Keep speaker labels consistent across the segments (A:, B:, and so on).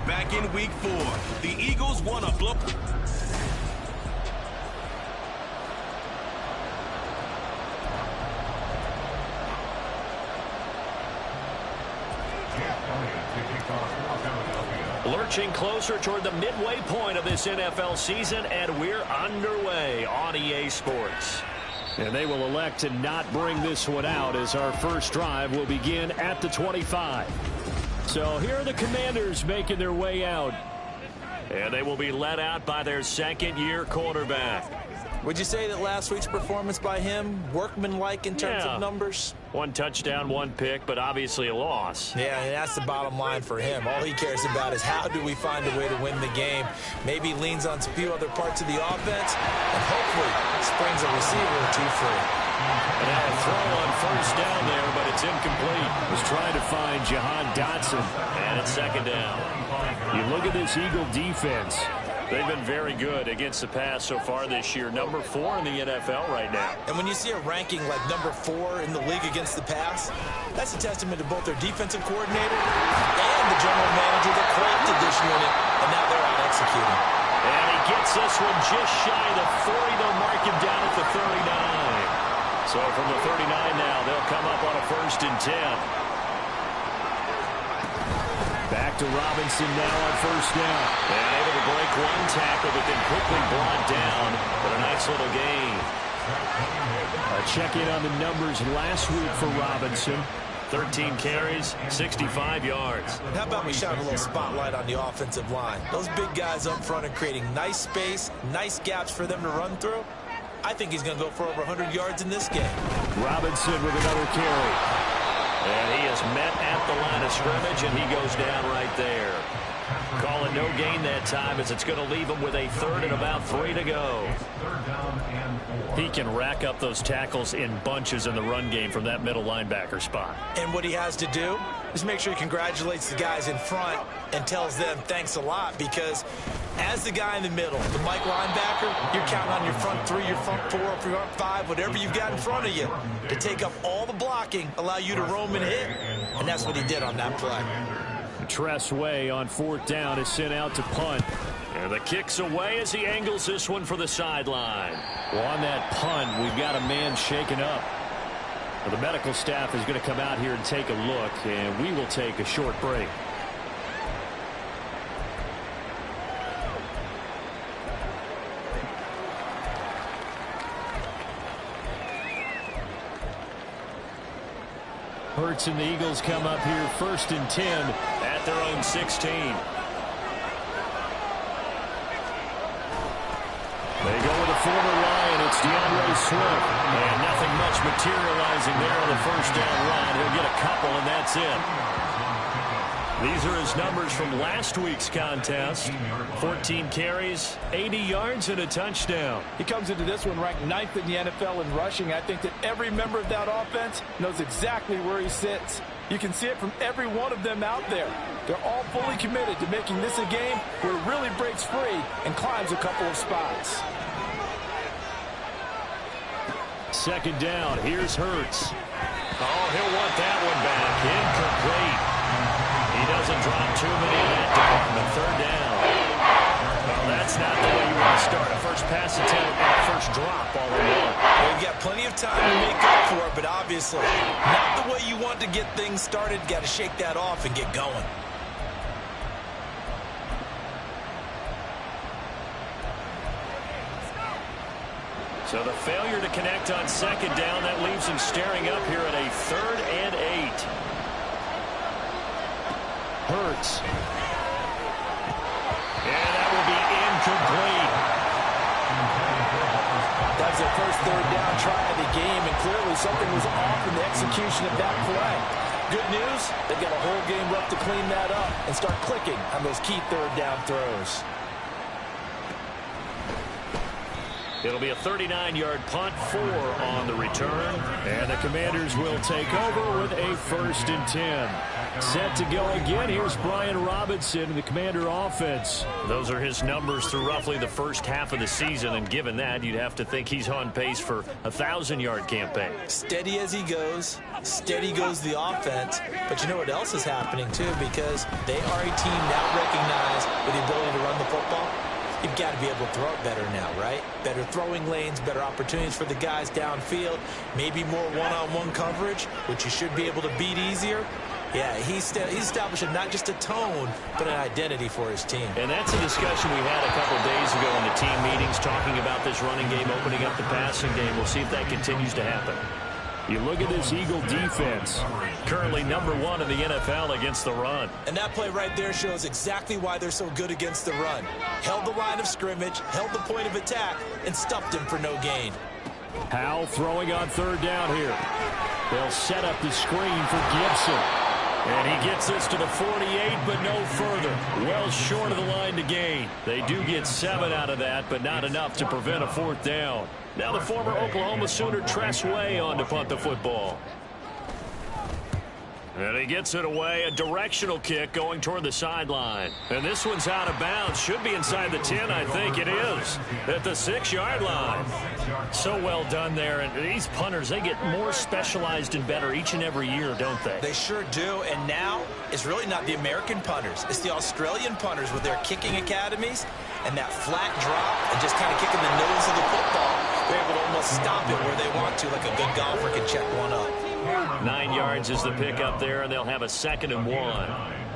A: Back in week 4, the Eagles won a blow.
B: Lurching closer toward the midway point of this NFL season, and we're underway on EA Sports. And they will elect to not bring this one out as our first drive will begin at the 25. So here are the Commanders making their way out. And they will be led out by their second-year quarterback.
C: Would you say that last week's performance by him, workmanlike in terms of numbers?
B: 1 touchdown, 1 pick, but obviously a loss.
C: Yeah, and that's the bottom line for him. All he cares about is how do we find a way to win the game. Maybe leans on a few other parts of the offense, and hopefully springs a receiver or two free.
B: And now a throw on first down there, but it's incomplete. Was trying to find Jahan Dotson, and it's second down. You look at this Eagle defense. They've been very good against the pass so far this year. Number 4 in the NFL right now.
C: And when you see a ranking like number 4 in the league against the pass, that's a testament to both their defensive coordinator and the general manager that crafted this unit, and now they're out executing.
B: And he gets this one just shy of the 40. They'll mark him down at the 39. So from the 39 now, they'll come up on a 1st and 10. Back to Robinson now on first down. And able to break 1 tackle, but then quickly brought down. But a nice little gain. A check-in on the numbers last week for Robinson. 13 carries, 65 yards.
C: How about we shine a little spotlight on the offensive line? Those big guys up front are creating nice space, nice gaps for them to run through. I think he's going to go for over 100 yards in this game.
B: Robinson with another carry. And he is met at the line of scrimmage, and he goes down right there. Calling no gain that time as it's going to leave him with a 3rd and about 3 to go. He can rack up those tackles in bunches in the run game from that middle linebacker spot.
C: And what he has to do is make sure he congratulates the guys in front and tells them thanks a lot, because as the guy in the middle, the Mike linebacker, you're counting on your front 3, your front 4, your front 5, whatever you've got in front of you to take up all the blocking, allow you to roam and hit. And that's what he did on that play.
B: Tress Way on 4th down is sent out to punt. And the kick's away as he angles this one for the sideline. Well, on that punt, we've got a man shaken up. Well, the medical staff is going to come out here and take a look, and we will take a short break. Hurts and the Eagles come up here 1st and 10 at their own 16. They go with a former Lion. It's DeAndre Swift. And nothing much materializing there on the first down run. He'll get a couple, and that's it. These are his numbers from last week's contest. 14 carries, 80 yards, and a touchdown.
D: He comes into this one ranked 9th in the NFL in rushing. I think that every member of that offense knows exactly where he sits. You can see it from every one of them out there. They're all fully committed to making this a game where it really breaks free and climbs a couple of spots.
B: 2nd down. Here's Hurts. Oh, he'll want that one back. Incomplete. He doesn't drop too many in that department. 3rd down. Well, that's not the way you want to start a first pass attempt and a first drop all in one.
C: Well, you've got plenty of time to make up for it, but obviously not the way you want to get things started. Got to shake that off and get going.
B: So the failure to connect on 2nd down, that leaves him staring up here at a 3rd and 8. Hurts. And that will be incomplete.
D: That's their first 3rd down try of the game, and clearly something was off in the execution of that play. Good news, they've got a whole game left to clean that up and start clicking on those key third down throws.
B: It'll be a 39-yard punt, 4 on the return. And the Commanders will take over with a 1st and 10. Set to go again. Here's Brian Robinson in the Commander offense. Those are his numbers through roughly the first half of the season. And given that, you'd have to think he's on pace for a 1,000-yard campaign.
C: Steady as he goes. Steady goes the offense. But you know what else is happening, too? Because they are a team now recognized with the ability to run the football. You've got to be able to throw it better now, right? Better throwing lanes, better opportunities for the guys downfield, maybe more one-on-one coverage, which you should be able to beat easier. Yeah, he's establishing not just a tone, but an identity for his team.
B: And that's a discussion we had a couple days ago in the team meetings, talking about this running game, opening up the passing game. We'll see if that continues to happen. You look at this Eagle defense, currently #1 in the NFL against the run.
C: And that play right there shows exactly why they're so good against the run. Held the line of scrimmage, held the point of attack, and stuffed him for no gain.
B: Howell throwing on 3rd down here. They'll set up the screen for Gibson. And he gets this to the 48, but no further. Well short of the line to gain. They do get 7 out of that, but not enough to prevent a 4th down. Now the former Oklahoma Sooner Tress Way on to punt the football. And he gets it away, a directional kick going toward the sideline. And this one's out of bounds. Should be inside the 10, I think it is. At the 6-yard line. So well done there. And these punters, they get more specialized and better each and every year, don't they?
C: They sure do. And now it's really not the American punters. It's the Australian punters with their kicking academies and that flat drop and just kind of kicking the nose of the football. They're able to almost stop it where they want to, like a good golfer can check one up.
B: 9 yards is the pickup there, and they'll have a 2nd and 1.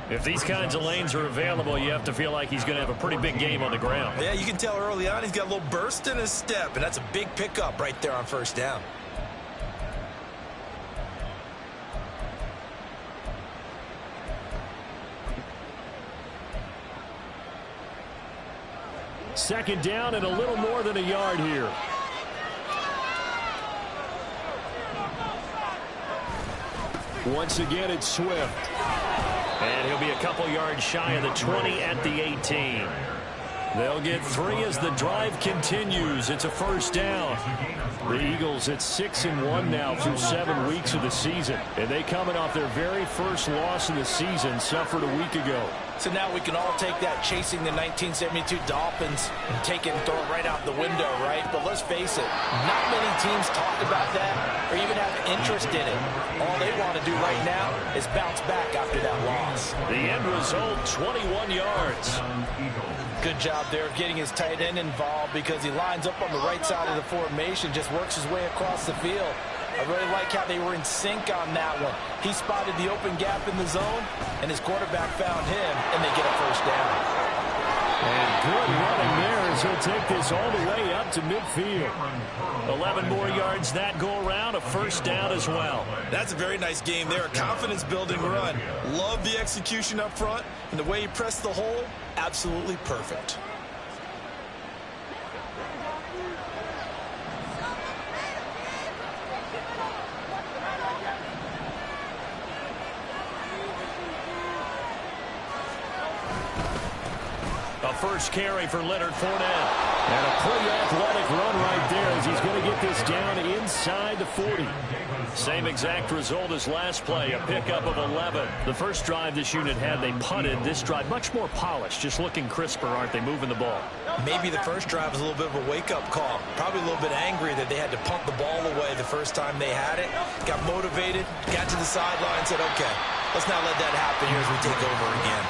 B: If these kinds of lanes are available, you have to feel like he's going to have a pretty big game on the ground.
C: Yeah, you can tell early on he's got a little burst in his step, and that's a big pickup right there on 1st down.
B: Second down and a little more than a yard here. Once again, it's Swift. And he'll be a couple yards shy of the 20 at the 18. They'll get 3 as the drive continues. It's a 1st down. The Eagles at 6-1 now through 7 weeks of the season. And they coming off their very first loss of the season, suffered a week ago.
D: So now we can all take that chasing the 1972 Dolphins and take it and throw it right out the window, right? But let's face it, not many teams talk about that or even have interest in it. All they want to do right now is bounce back after that loss.
B: The end result, 21 yards.
D: Good job there of getting his tight end involved because he lines up on the right side of the formation, just works his way across the field. I really like how they were in sync on that one. He spotted the open gap in the zone, and his quarterback found him, and they get a 1st down.
B: And good running there as he'll take this all the way up to midfield. 11 more yards that go around, a 1st down as well.
C: That's a very nice game there, a confidence-building run. Love the execution up front, and the way he pressed the hole, absolutely perfect.
B: A first carry for Leonard Fournette. And a pretty athletic run right there as he's going to get this down inside the 40. Same exact result as last play, a pickup of 11. The first drive this unit had, they punted. This drive, much more polished, just looking crisper, aren't they, moving the ball?
C: Maybe the first drive was a little bit of a wake-up call. Probably a little bit angry that they had to punt the ball away the first time they had it. Got motivated, got to the sideline, said, okay, let's not let that happen here as we take over again.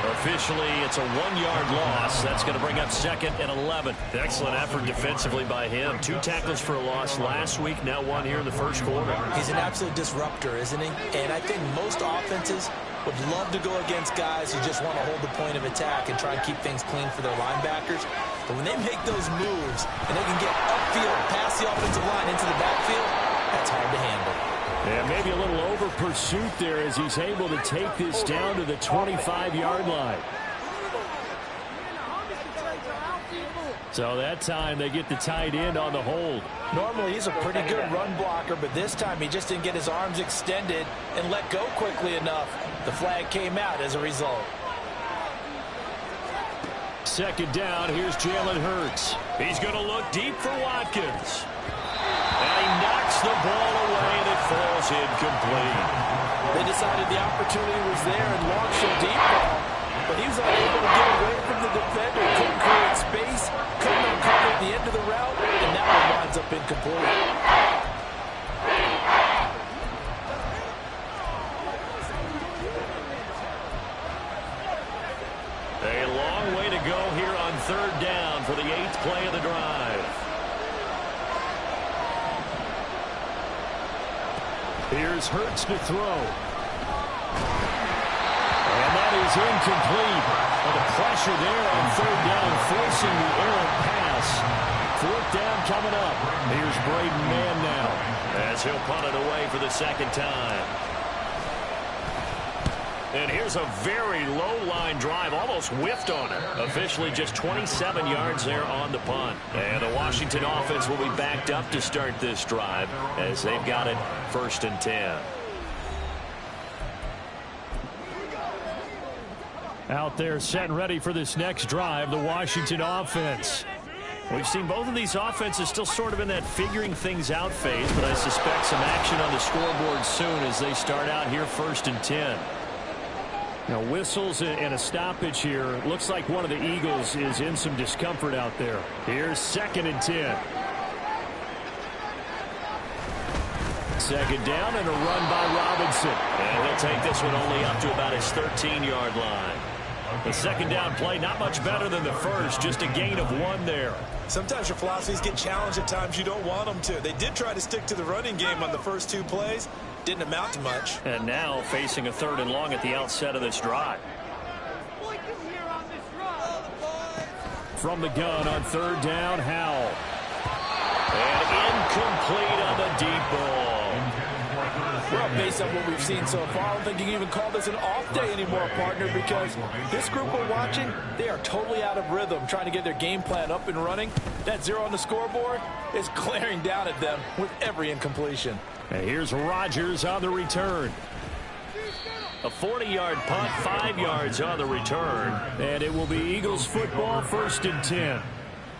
B: Officially, it's a 1-yard loss. That's going to bring up 2nd and 11. Excellent effort defensively by him. 2 tackles for a loss last week, now 1 here in the first quarter.
C: He's an absolute disruptor, isn't he? And I think most offenses would love to go against guys who just want to hold the point of attack and try and keep things clean for their linebackers. But when they make those moves and they can get upfield, past the offensive line into the backfield, that's hard to handle.
B: And maybe a little over pursuit there as he's able to take this down to the 25-yard line. So that time they get the tight end on the hold.
C: Normally he's a pretty good run blocker, but this time he just didn't get his arms extended and let go quickly enough. The flag came out as a result.
B: Second down, here's Jalen Hurts. He's going to look deep for Watkins. And he knocks the ball away, and it falls incomplete.
D: They decided the opportunity was there and launched a deep ball, but he was unable to get away from the defender. Couldn't create space, couldn't uncover the end of the route, and that one winds up incomplete.
B: A long way to go here on third down for the 8th play of the drive. Here's Hurts to throw. And that is incomplete. And the pressure there on third down, forcing the errant pass. Fourth down coming up. Here's Braden Mann now, as he'll punt it away for the second time. And here's a very low-line drive, almost whiffed on it. Officially just 27 yards there on the punt. And the Washington offense will be backed up to start this drive as they've got it 1st and 10. Out there set and ready for this next drive, the Washington offense. We've seen both of these offenses still sort of in that figuring things out phase, but I suspect some action on the scoreboard soon as they start out here 1st and 10. Now, whistles and a stoppage here. Looks like one of the Eagles is in some discomfort out there. Here's 2nd and 10. Second down and a run by Robinson. And he'll take this one only up to about his 13-yard line. The second down play, not much better than the first, just a gain of 1 there.
C: Sometimes your philosophies get challenged at times you don't want them to. They did try to stick to the running game on the first 2 plays. Didn't amount to much.
B: And now facing a 3rd and long at the outset of this drive. From the gun on 3rd down, Howell. And incomplete on the deep ball.
D: Well, based on what we've seen so far, I don't think you can even call this an off day anymore, partner, because this group we're watching, they are totally out of rhythm, trying to get their game plan up and running. That 0 on the scoreboard is glaring down at them with every incompletion.
B: And here's Rodgers on the return. A 40-yard punt, 5 yards on the return. And it will be Eagles football, 1st and 10.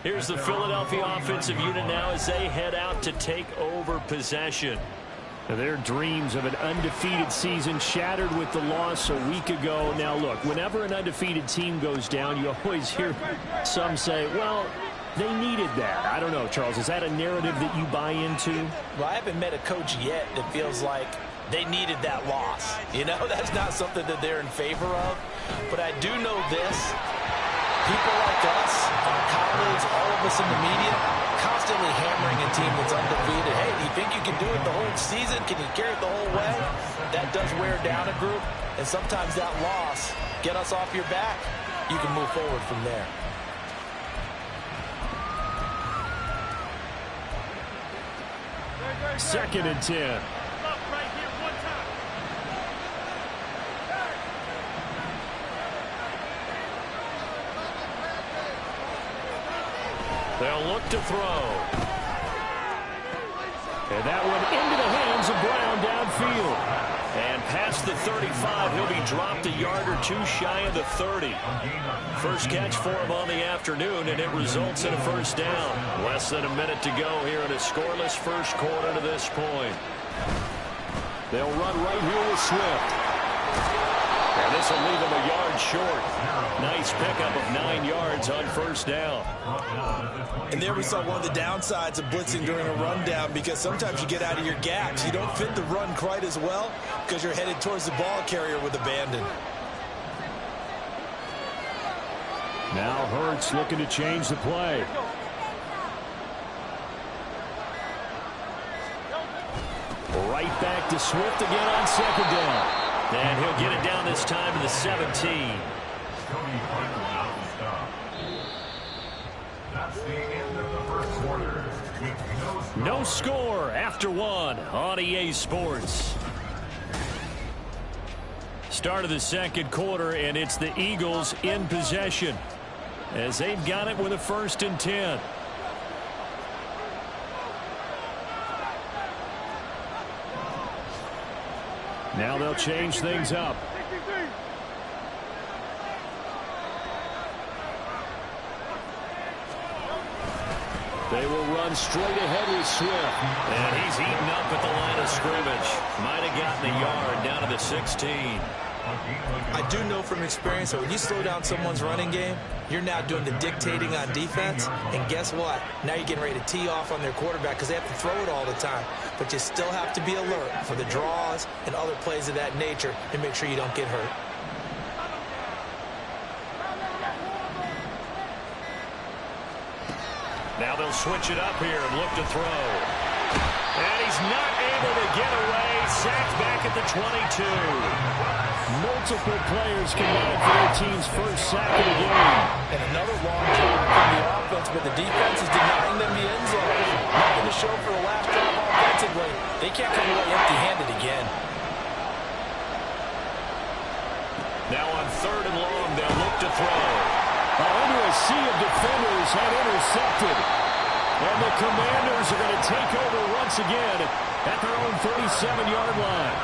B: Here's the Philadelphia offensive unit now as they head out to take over possession. Their dreams of an undefeated season shattered with the loss a week ago. Now, look, whenever an undefeated team goes down, you always hear some say, well, they needed that. I don't know, Charles. Is that a narrative that you buy into?
C: Well, I haven't met a coach yet that feels like they needed that loss. You know, that's not something that they're in favor of. But I do know this. People like us, our colleagues, all of us in the media, constantly hammering a team that's undefeated. Hey, do you think you can do it the whole season? Can you carry it the whole way? That does wear down a group. And sometimes that loss, get us off your back, you can move forward from there.
B: Second and 10. They'll look to throw. And that one into the hands of Brown downfield. And past the 35, he'll be dropped a yard or 2 shy of the 30. First catch for him on the afternoon, and it results in a 1st down. Less than a minute to go here in a scoreless first quarter to this point. They'll run right here with Swift. And this will leave him a yard short. Nice pickup of 9 yards on 1st down.
C: And there we saw one of the downsides of blitzing during a rundown, because sometimes you get out of your gaps. You don't fit the run quite as well because you're headed towards the ball carrier with abandon.
B: Now Hurts looking to change the play. Right back to Swift again on 2nd down. And he'll get it down this time to the 17. No score after 1 on EA Sports. Start of the second quarter, and it's the Eagles in possession. as they've got it with a 1st and 10. Now they'll change things up. They will run straight ahead with Swift. And he's eaten up at the line of scrimmage. Might have gotten a yard down to the 16.
C: I do know from experience that when you slow down someone's running game, you're now doing the dictating on defense. And guess what? Now you're getting ready to tee off on their quarterback because they have to throw it all the time. But you still have to be alert for the draws and other plays of that nature and make sure you don't get hurt.
B: Now they'll switch it up here and look to throw. And he's not able to get away. Sacked back at the 22. Multiple players combined for their team's first sack of the game.
D: And another long drive from the offense, but the defense is denying them the end zone. Nothing to show for the last drive offensively. They can't come away empty-handed again.
B: Now on 3rd and long, they'll look to throw. Under a sea of defenders had intercepted. And the Commanders are going to take over once again at their own 37-yard line.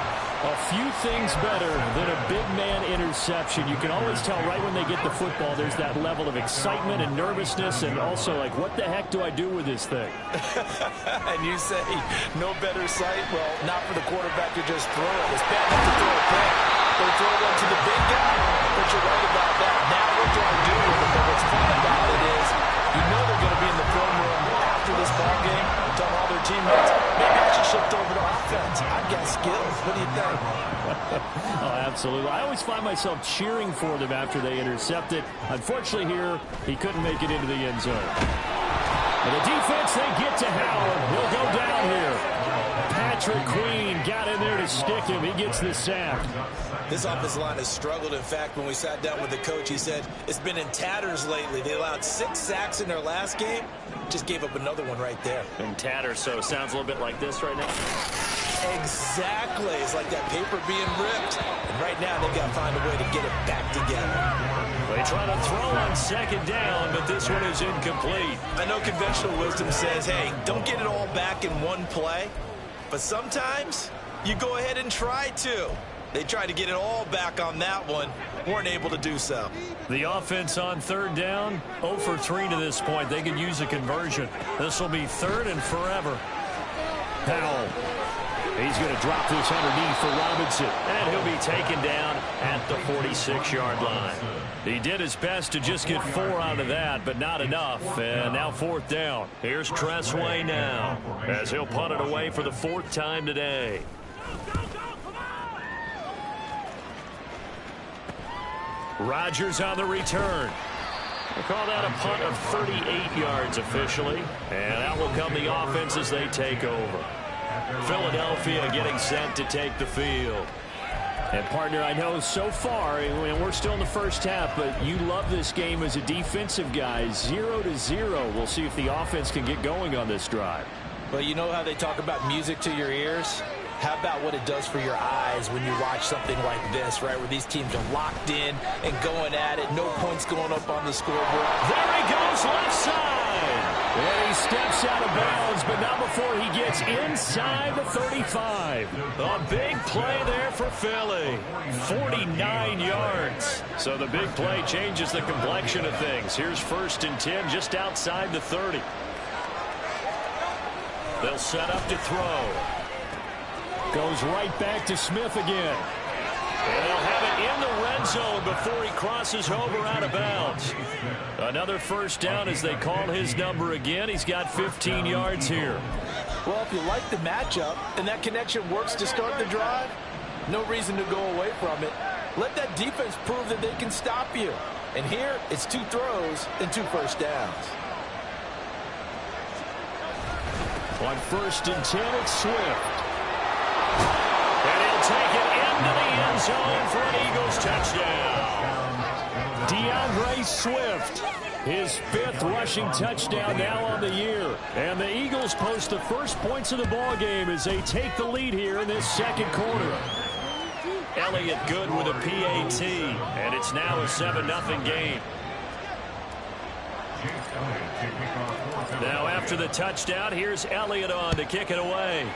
B: A few things better than a big man interception. You can always tell right when they get the football, there's that level of excitement and nervousness, and also like, what the heck do I do with this thing?
D: And you say, no better sight? Well, not for the quarterback to just throw it. It's bad enough to throw a pick. They throw one to the big guy, but you're right about that. Now what do I do with it? But what's fun about it is you know they're going to be in the film room after this ball game and tell all their teammates, maybe I should shift over to offense. I've got skills. What do you think?
B: Oh, absolutely. I always find myself cheering for them after they intercept it. Unfortunately here, he couldn't make it into the end zone. And the defense, they get to Howard. He'll go down here. Patrick Queen got in there to stick him. He gets the sack.
C: This offensive line has struggled. In fact, when we sat down with the coach, he said it's been in tatters lately. They allowed 6 sacks in their last game. Just gave up another one right there.
B: In tatters, so it sounds a little bit like this right now.
C: Exactly. It's like that paper being ripped. And right now, they've got to find a way to get it back together.
B: They try to throw on 2nd down, but this one is incomplete.
C: I know conventional wisdom says, hey, don't get it all back in one play. But sometimes you go ahead and try to. They tried to get it all back on that one. Weren't able to do so.
B: The offense on 3rd down, 0 for 3 to this point. They could use a conversion. This will be 3rd and forever. Powell. He's going to drop this underneath for Robinson. And he'll be taken down at the 46-yard line. He did his best to just get 4 out of that, but not enough. And now 4th down. Here's Tressway now, as he'll punt it away for the 4th time today. Rodgers on the return. We'll call that a punt of 38 yards officially. And out will come the offense as they take over. Philadelphia getting set to take the field. And, partner, I know so far, and we're still in the first half, but you love this game as a defensive guy. 0-0. We'll see if the offense can get going on this drive.
D: Well, you know how they talk about music to your ears? How about what it does for your eyes when you watch something like this, right, where these teams are locked in and going at it, no points going up on the scoreboard.
B: There he goes, left side. And he steps out of bounds, but not before he gets inside the 35. A big play there for Philly. 49 yards. So the big play changes the complexion of things. Here's 1st and 10 just outside the 30. They'll set up to throw. Goes right back to Smith again. And they'll have it in the red zone before he crosses over out of bounds. Another 1st down as they call his number again. He's got 15 yards here.
D: Well, if you like the matchup and that connection works to start the drive, no reason to go away from it. Let that defense prove that they can stop you. And here, it's 2 throws and 2 1st downs.
B: On 1st and 10, it's Swift. And he'll take it into the end zone for an Eagles touchdown. DeAndre Swift, his 5th rushing touchdown now on the year. And the Eagles post the first points of the ball game as they take the lead here in this 2nd quarter. Elliott good with a PAT, and it's now a 7-0 game. Now after the touchdown, here's Elliott on to kick it away.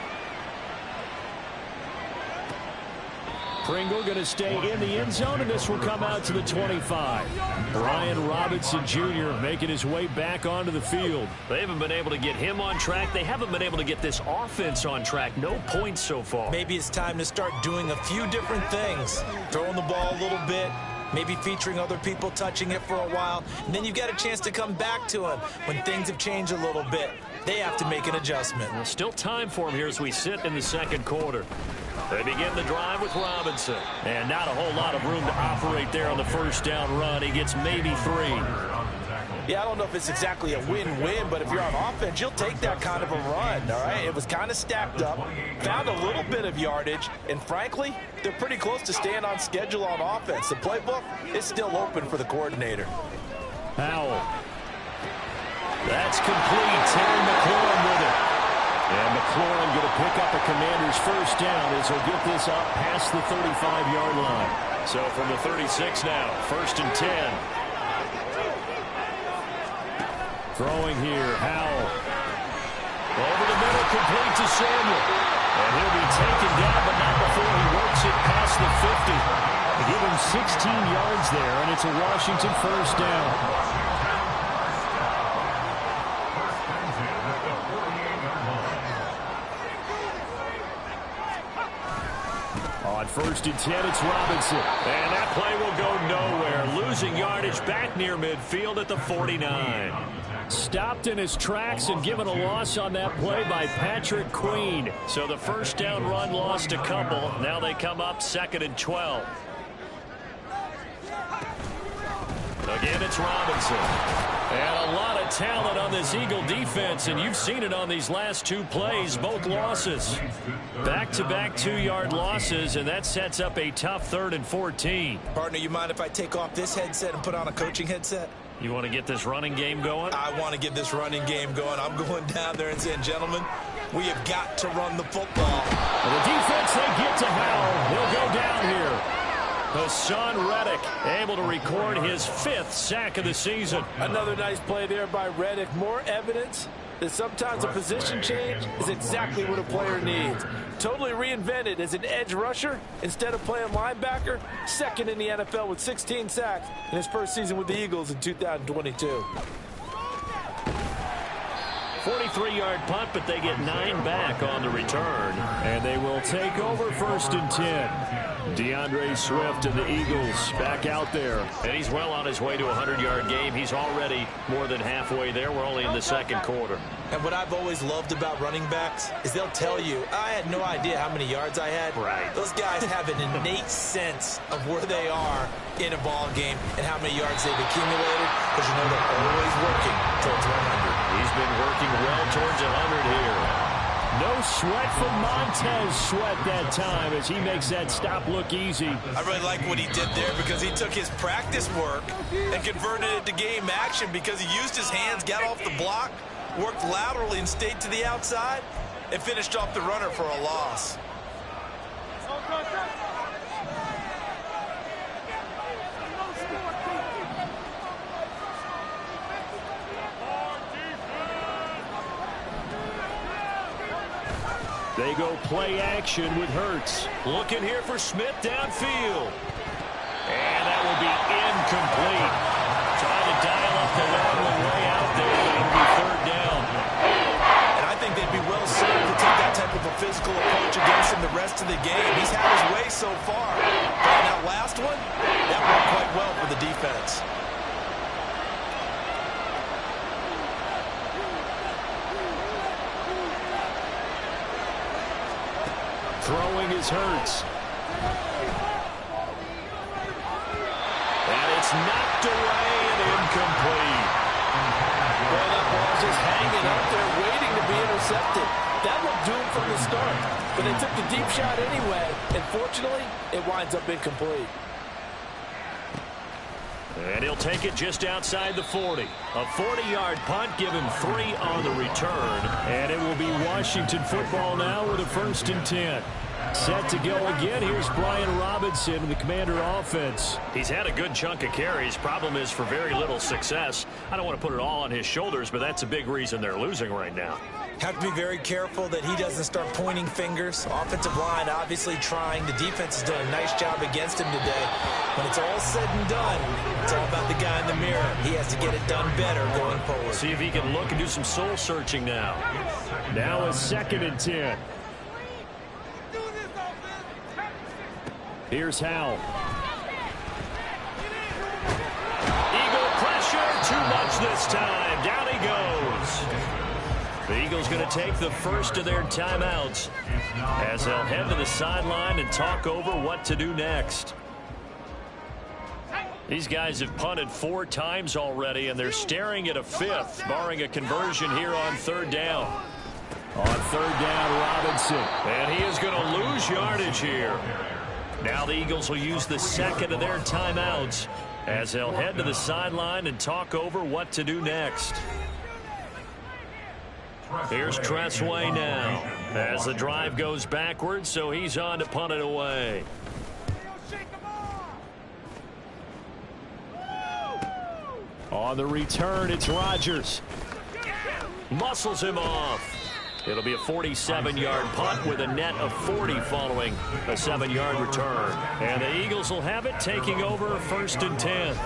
B: Pringle going to stay in the end zone, and this will come out to the 25. Brian Robinson Jr. making his way back onto the field. They haven't been able to get him on track. They haven't been able to get this offense on track. No points so far.
C: Maybe it's time to start doing a few different things. Throwing the ball a little bit, maybe featuring other people touching it for a while, and then you've got a chance to come back to him when things have changed a little bit. They have to make an adjustment.
B: Well, still time for him here as we sit in the second quarter. They begin the drive with Robinson. And not a whole lot of room to operate there on the first down run. He gets maybe 3.
D: Yeah, I don't know if it's exactly a win-win, but if you're on offense, you'll take that kind of a run, all right? It was kind of stacked up, found a little bit of yardage, and frankly, they're pretty close to staying on schedule on offense. The playbook is still open for the coordinator.
B: Howell. That's complete. Terry McLaurin with it. And McLaurin going to pick up a Commander's first down as he'll get this up past the 35-yard line. So from the 36 now, 1st and 10. Throwing here, Howell. Over the middle, complete to Samuel. And he'll be taken down, but not before he works it past the 50. They give him 16 yards there, and it's a Washington first down. On 1st and 10, it's Robinson. And that play will go nowhere. Losing yardage back near midfield at the 49. Stopped in his tracks and given a loss on that play by Patrick Queen. So the first down run lost a couple. Now they come up 2nd and 12. Again, it's Robinson. And a lot of talent on this Eagle defense, and you've seen it on these last 2 plays, both losses. Back-to-back 2-yard losses, and that sets up a tough 3rd and 14.
C: Partner, you mind if I take off this headset and put on a coaching headset?
B: You want to get this running game going?
C: I want to get this running game going. I'm going down there and saying, gentlemen, we have got to run the football.
B: And the defense, they get to Howell. He'll go down here. Hassan Reddick able to record his 5th sack of the season.
D: Another nice play there by Reddick. More evidence that sometimes a position change is exactly what a player needs. Totally reinvented as an edge rusher instead of playing linebacker. 2nd in the NFL with 16 sacks in his first season with the Eagles in 2022.
B: 43-yard punt, but they get 9 back on the return. And they will take over 1st and 10. DeAndre Swift and the Eagles back out there. And he's well on his way to a 100-yard game. He's already more than halfway there. We're only in the second quarter.
C: And what I've always loved about running backs is they'll tell you, I had no idea how many yards I had.
B: Right.
C: Those guys have an innate sense of where they are in a ball game and how many yards they've accumulated, because you know they're always working towards 100.
B: He's been working well towards 100 here. No sweat from Montez Sweat that time as he makes that stop look easy.
C: I really like what he did there because he took his practice work and converted it to game action because he used his hands, got off the block, worked laterally and stayed to the outside, and finished off the runner for a loss.
B: They go play action with Hurts. Looking here for Smith downfield. And that will be incomplete. Trying to dial up the long way out there. It'll be 3rd down.
C: And I think they'd be well suited to take that type of a physical approach against him the rest of the game. He's had his way so far. But that last one, that worked quite well for the defense.
B: Throwing is Hurts. And it's knocked away and incomplete.
D: Well, that ball's just hanging up there waiting to be intercepted. That looked doomed from the start. But they took the deep shot anyway. And fortunately, it winds up incomplete.
B: And he'll take it just outside the 40. A 40-yard punt, give him 3 on the return. And it will be Washington football now with a 1st and 10. Set to go again. Here's Brian Robinson, the Commander offense.
E: He's had a good chunk of carries. Problem is for very little success. I don't want to put it all on his shoulders, but that's a big reason they're losing right now.
C: Have to be very careful that he doesn't start pointing fingers. Offensive line obviously trying. The defense has done a nice job against him today. When it's all said and done, it's all about the guy in the mirror. He has to get it done better going forward.
E: See if he can look and do some soul searching now.
B: Now a 2nd and 10. Here's Howell.
E: Eagle pressure, too much this time. Down he goes. The Eagles going to take the first of their timeouts as they'll head to the sideline and talk over what to do next. These guys have punted 4 times already, and they're staring at a 5th, barring a conversion here on 3rd down.
B: On 3rd down, Robinson.
E: And he is going to lose yardage here. Now the Eagles will use the 2nd of their timeouts as they'll head to the sideline and talk over what to do next. Here's Tressway now as the drive goes backwards, so he's on to punt it away.
B: On the return, it's Rodgers.
E: Muscles him off. It'll be a 47-yard punt with a net of 40 following a 7-yard return. And the Eagles will have it, taking over 1st and 10.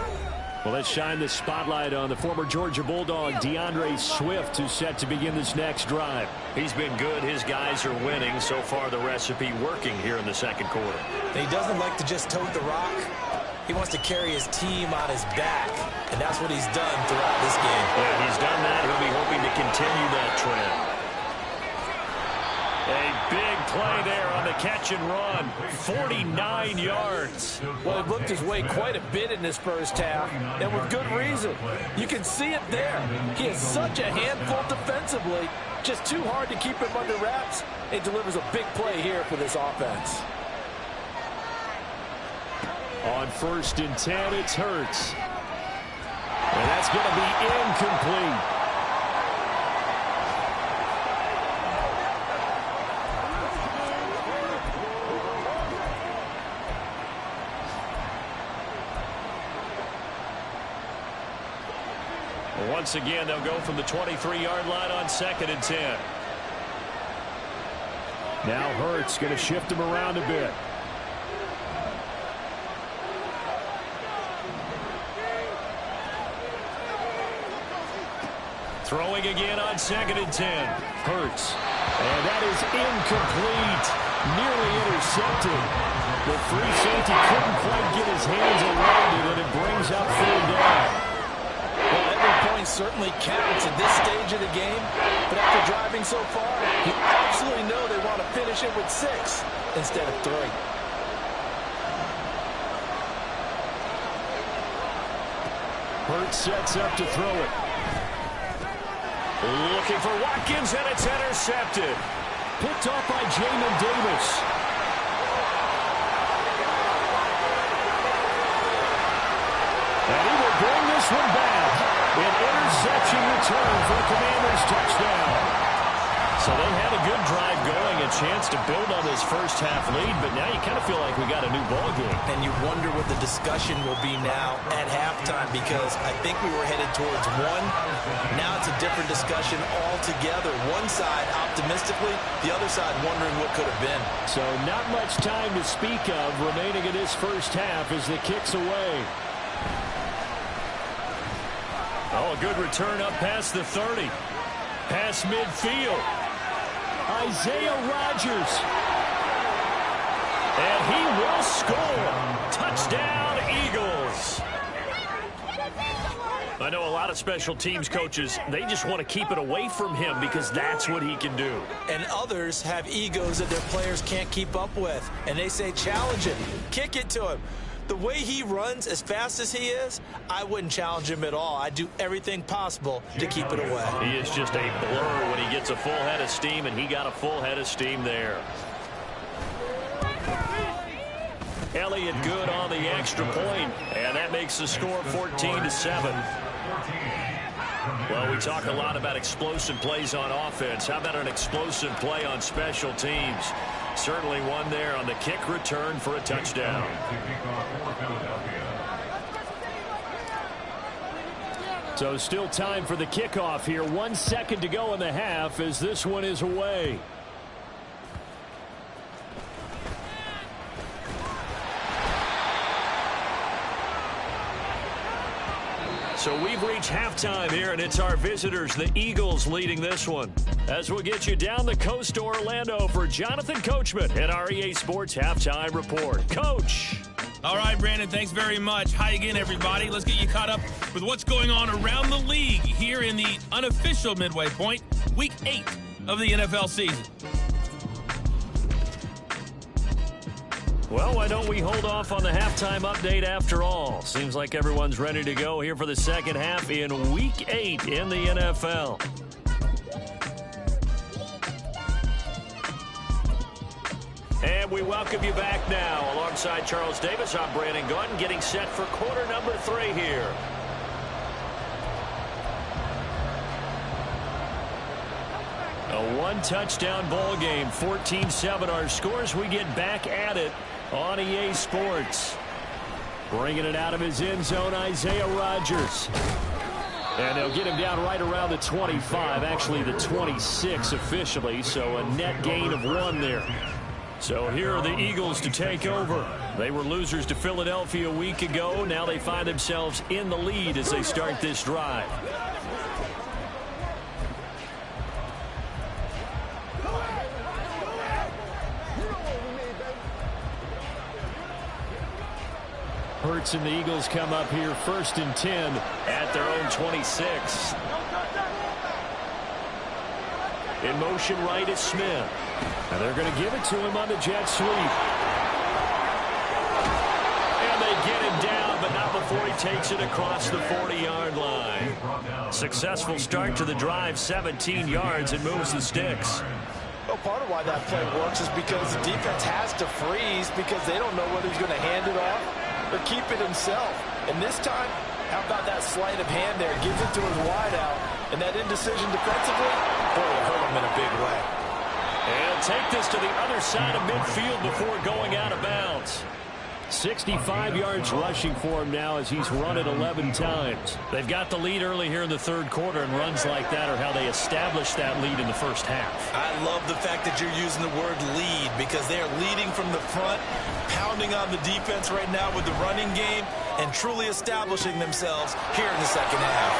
B: Well, let's shine the spotlight on the former Georgia Bulldog, DeAndre Swift, who's set to begin this next drive.
E: He's been good. His guys are winning. So far, the recipe working here in the 2nd quarter.
C: He doesn't like to just tote the rock. He wants to carry his team on his back, and that's what he's done throughout this game.
E: Yeah, he's done that. He'll be hoping to continue that trend. A big play there on the catch and run. 49 yards.
D: Well, he looked his way quite a bit in this first half, and with good reason. You can see it there. He is such a handful defensively. Just too hard to keep him under wraps. It delivers a big play here for this offense.
B: On 1st and 10, it's Hurts. And that's going to be incomplete.
E: Once again, they'll go from the 23-yard line on 2nd and 10.
B: Now Hurts going to shift him around a bit.
E: Throwing again on 2nd and 10.
B: Hurts. And that is incomplete. Nearly intercepted. The free safety couldn't quite get his hands around it, and it brings up 3rd down.
D: Well, every point certainly counts at this stage of the game, but after driving so far, you absolutely know they want to finish it with 6 instead of 3.
B: Hurts sets up to throw it.
E: Looking for Watkins, and it's intercepted.
B: Picked off by Jamin Davis. And he will bring this one back. An interception return for the Commanders' touchdown.
E: So they had a good drive going, a chance to build on this first half lead, but now you kind of feel like we got a new ball game.
C: And you wonder what the discussion will be now at halftime, because I think we were headed towards 1. Now it's a different discussion altogether. One side optimistically, the other side wondering what could have been.
B: So not much time to speak of remaining in this first half as the kick's away.
E: Oh, a good return up past the 30. Past midfield.
B: Isaiah Rodgers.
E: And he will score. Touchdown, Eagles. I know a lot of special teams coaches, they just want to keep it away from him because that's what he can do.
C: And others have egos that their players can't keep up with. And they say, challenge him. Kick it to him. The way he runs as fast as he is, I wouldn't challenge him at all. I'd do everything possible to keep it away.
E: He is just a blur when he gets a full head of steam, and he got a full head of steam there. Elliott good on the extra point, and that makes the score 14-7. Well, we talk a lot about explosive plays on offense. How about an explosive play on special teams?
B: Certainly one there on the kick return for a touchdown. So still time for the kickoff here. 1 second to go in the half as this one is away. So we've reached halftime here, and it's our visitors, the Eagles, leading this one. As we'll get you down the coast to Orlando for Jonathan Coachman at our EA Sports Halftime Report. Coach.
F: All right, Brandon, thanks very much. Hi again, everybody. Let's get you caught up with what's going on around the league here in the unofficial midway point, Week 8 of the NFL season.
B: Well, why don't we hold off on the halftime update after all? Seems like everyone's ready to go here for the second half in Week 8 in the NFL. And we welcome you back now. Alongside Charles Davis, I'm Brandon Gunn, getting set for quarter number 3 here. A one-touchdown ball game, 14-7 our scores. We get back at it on EA Sports. Bringing it out of his end zone, Isaiah Rodgers. And they'll get him down right around the 25, actually the 26 officially, so a net gain of 1 there. So here are the Eagles to take over. They were losers to Philadelphia a week ago. Now they find themselves in the lead as they start this drive. Hurts and the Eagles come up here 1st and 10 at their own 26. In motion right is Smith. And they're going to give it to him on the jet sweep. And they get him down, but not before he takes it across the 40-yard line. Successful start to the drive, 17 yards, and moves the sticks.
D: Well, part of why that play works is because the defense has to freeze because they don't know whether he's going to hand it off or keep it himself. And this time, how about that sleight of hand there? Gives it to his wideout. And that indecision defensively, boy, it hurt him in a big way.
B: And take this to the other side of midfield before going out of bounds. 65 yards rushing for him now as he's run it 11 times. They've got the lead early here in the third quarter, and runs like that are how they established that lead in the first half.
C: I love the fact that you're using the word lead because they are leading from the front, pounding on the defense right now with the running game, and truly establishing themselves here in the second half.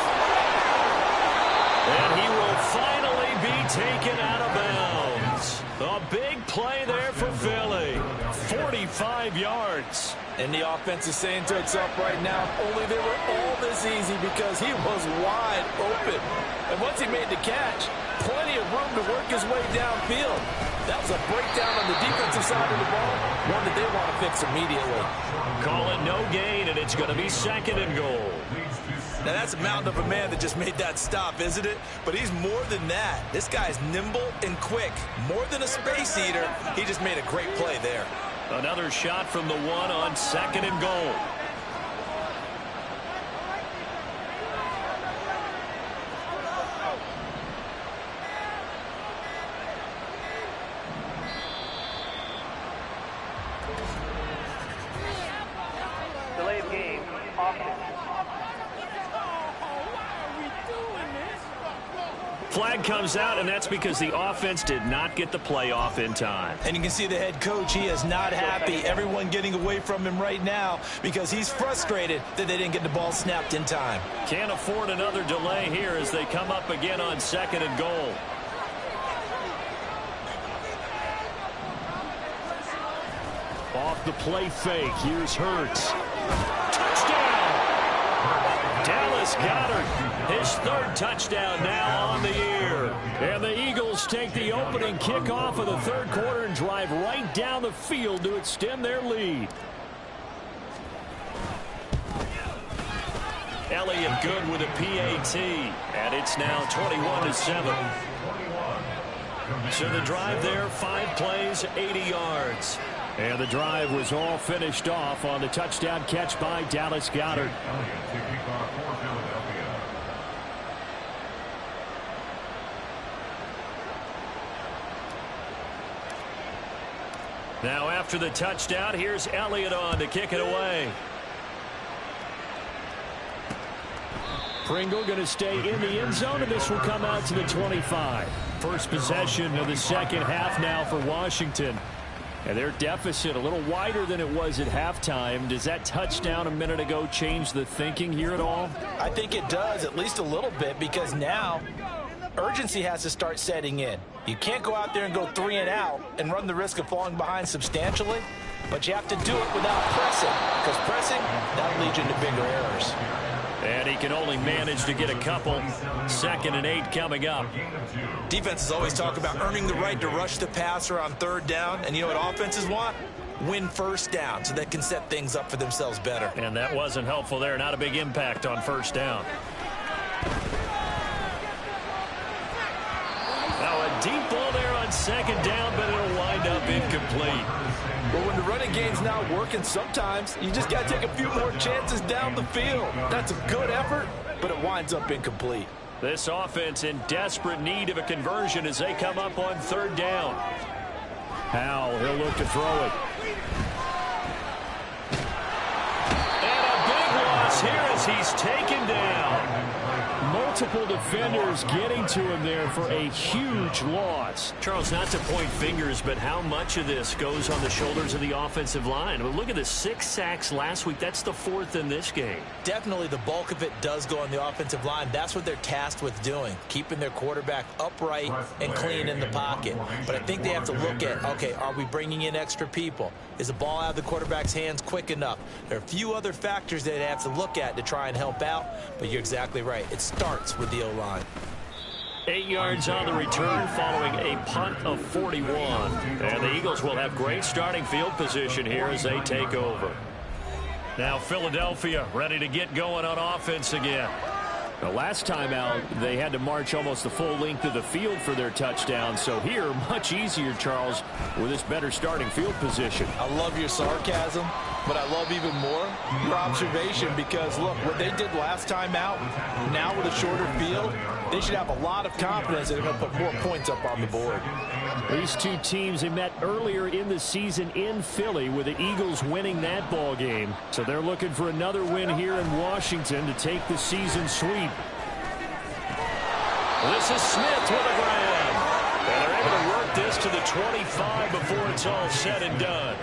B: And he will finally be taken out of bounds. A big play there for Philly. 45 yards.
D: And the offense is saying to itself right now, only they were all this easy because he was wide open. And once he made the catch, plenty of room to work his way downfield. That was a breakdown on the defensive side of the ball, one that they want to fix immediately.
B: Call it no gain, and it's going to be 2nd and goal.
C: Now, that's a mountain of a man that just made that stop, isn't it? But he's more than that. This guy's nimble and quick. More than a space eater, he just made a great play there.
B: Another shot from the 1 on 2nd and goal.
G: Delay of game.
B: Flag comes out, and that's because the offense did not get the play off in time.
C: And you can see the head coach, he is not happy. Everyone getting away from him right now because he's frustrated that they didn't get the ball snapped in time.
B: Can't afford another delay here as they come up again on 2nd and goal. Off the play fake, here's Hurts. Touchdown! Dallas Goedert, his 3rd touchdown now on the year. And the Eagles take the opening kickoff of the third quarter and drive right down the field to extend their lead. Elliott good with a PAT, and it's now 21-7. So the drive there, 5 plays, 80 yards. And the drive was all finished off on the touchdown catch by Dallas Goedert. Now after the touchdown, here's Elliott on to kick it away. Pringle going to stay in the end zone, and this will come out to the 25. First possession of the second half now for Washington. And their deficit a little wider than it was at halftime. Does that touchdown a minute ago change the thinking here at all?
C: I think it does, at least a little bit, because now urgency has to start setting in. You can't go out there and go 3 and out and run the risk of falling behind substantially, but you have to do it without pressing, because pressing, that'll lead you into bigger errors.
B: And he can only manage to get a couple. 2nd and 8 coming up.
C: Defenses always talk about earning the right to rush the passer on 3rd down, and you know what offenses want? Win 1st down so they can set things up for themselves better.
B: And that wasn't helpful there. Not a big impact on 1st down. Now a deep ball there on 2nd down, but it'll wind up incomplete.
D: Well, when the running game's not working, sometimes you just got to take a few more chances down the field. That's a good effort, but it winds up incomplete.
B: This offense in desperate need of a conversion as they come up on 3rd down. Howell, he'll look to throw it. And a big loss here as he's taken down. Multiple defenders getting to him there for a huge loss. Charles, not to point fingers, but how much of this goes on the shoulders of the offensive line? I mean, look at the 6 sacks last week. That's the 4th in this game.
C: Definitely the bulk of it does go on the offensive line. That's what they're tasked with doing, keeping their quarterback upright and clean in the pocket. But I think they have to look at, okay, are we bringing in extra people? Is the ball out of the quarterback's hands quick enough? There are a few other factors that they have to look at to try and help out, but you're exactly right. It starts with the O-line.
B: 8 yards on the return following a punt of 41. And the Eagles will have great starting field position here as they take over. Now Philadelphia ready to get going on offense again. The last time out, they had to march almost the full length of the field for their touchdown. So here, much easier, Charles, with this better starting field position.
D: I love your sarcasm, but I love even more your observation because, look, what they did last time out, now with a shorter field, they should have a lot of confidence that they're going to put more points up on the board.
B: These two teams, they met earlier in the season in Philly with the Eagles winning that ball game. So they're looking for another win here in Washington to take the season sweep. This is Smith with a grab. And they're able to work this to the 25 before it's all said and done.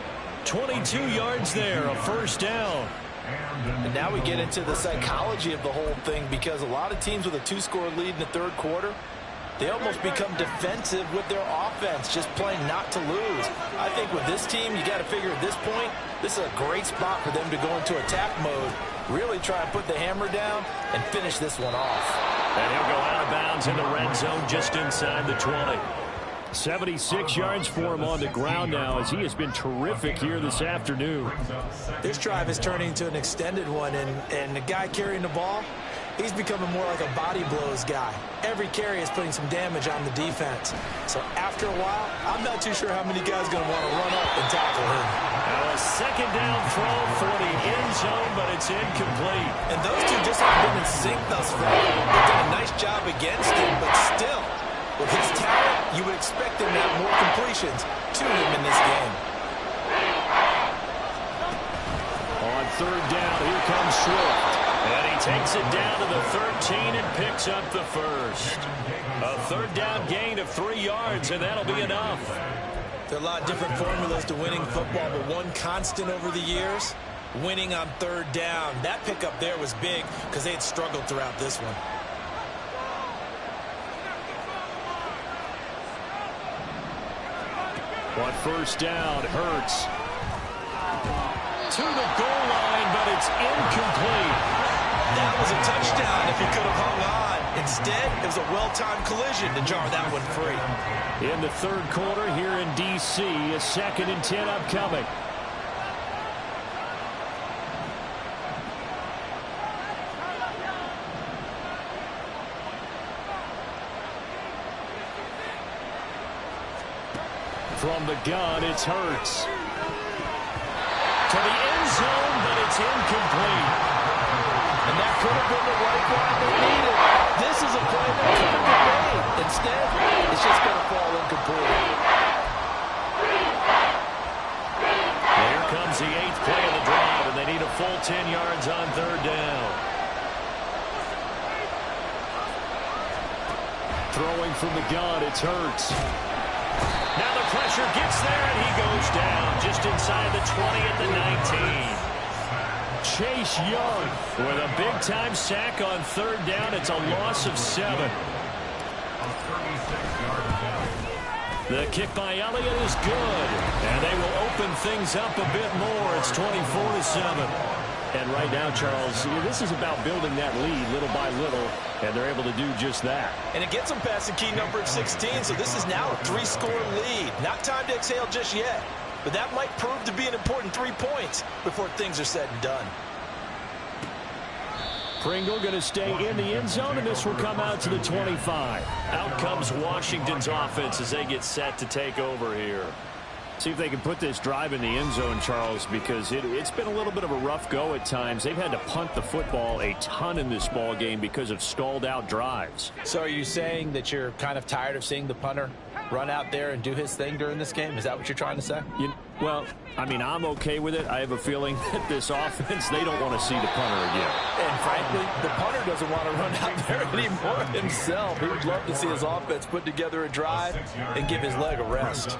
B: 22 yards there, a 1st down.
D: And now we get into the psychology of the whole thing because a lot of teams with a 2-score lead in the 3rd quarter, they almost become defensive with their offense, just playing not to lose. I think with this team, you got to figure at this point, this is a great spot for them to go into attack mode, really try and put the hammer down and finish this one off.
B: And he'll go out of bounds in the red zone just inside the 20. 76 yards for him on the ground now as he has been terrific here this afternoon.
C: This drive is turning into an extended one, and the guy carrying the ball, he's becoming more like a body blows guy. Every carry is putting some damage on the defense. So after a while, I'm not too sure how many guys are going to want to run up and tackle him.
B: Now a 2nd down throw for the end zone, but it's incomplete.
C: And those two just haven't been in sync thus far. They've done a nice job against him, but still, with his talent, you would expect him to have more completions to him in this game.
B: On 3rd down, here comes Swift. And he takes it down to the 13 and picks up the 1st. A 3rd down gain of 3 yards, and that'll be enough.
C: There are a lot of different formulas to winning football, but one constant over the years, winning on 3rd down. That pickup there was big because they had struggled throughout this one.
B: On 1st down, Hurts. To the goal line, but it's incomplete.
C: That was a touchdown if he could have hung on. Instead, it was a well-timed collision to jar that one free.
B: In the 3rd quarter here in D.C., a 2nd and 10 upcoming. From the gun, it's Hurts. To the end zone, but it's incomplete.
D: And that could have been the lifeline they needed. This is a play that could have been made. Instead, it's just going to fall incomplete.
B: becomes the 8th play of the drive, and they need a full 10 yards on 3rd down. Throwing from the gun, it's Hurts. Now the pressure gets there, and he goes down just inside the 20 at the 19. Chase Young with a big-time sack on 3rd down. It's a loss of 7. The kick by Elliott is good, and they will open things up a bit more. It's 24-7. And right now, Charles, this is about building that lead little by little, and they're able to do just that.
C: And it gets them past the key number of 16, so this is now a 3-score lead. Not time to exhale just yet, but that might prove to be an important 3 points before things are said and done.
B: Pringle going to stay in the end zone, and this will come out to the 25. Out comes Washington's offense as they get set to take over here. See if they can put this drive in the end zone, Charles, because it's been a little bit of a rough go at times. They've had to punt the football a ton in this ball game because of stalled out drives.
D: So are you saying that you're kind of tired of seeing the punter run out there and do his thing during this game? Is that what you're trying to say?
B: Well, I mean, I'm okay with it. I have a feeling that this offense, they don't want to see the punter again.
D: And frankly, the punter doesn't want to run out there anymore himself. He would love to see his offense put together a drive and give his leg a rest.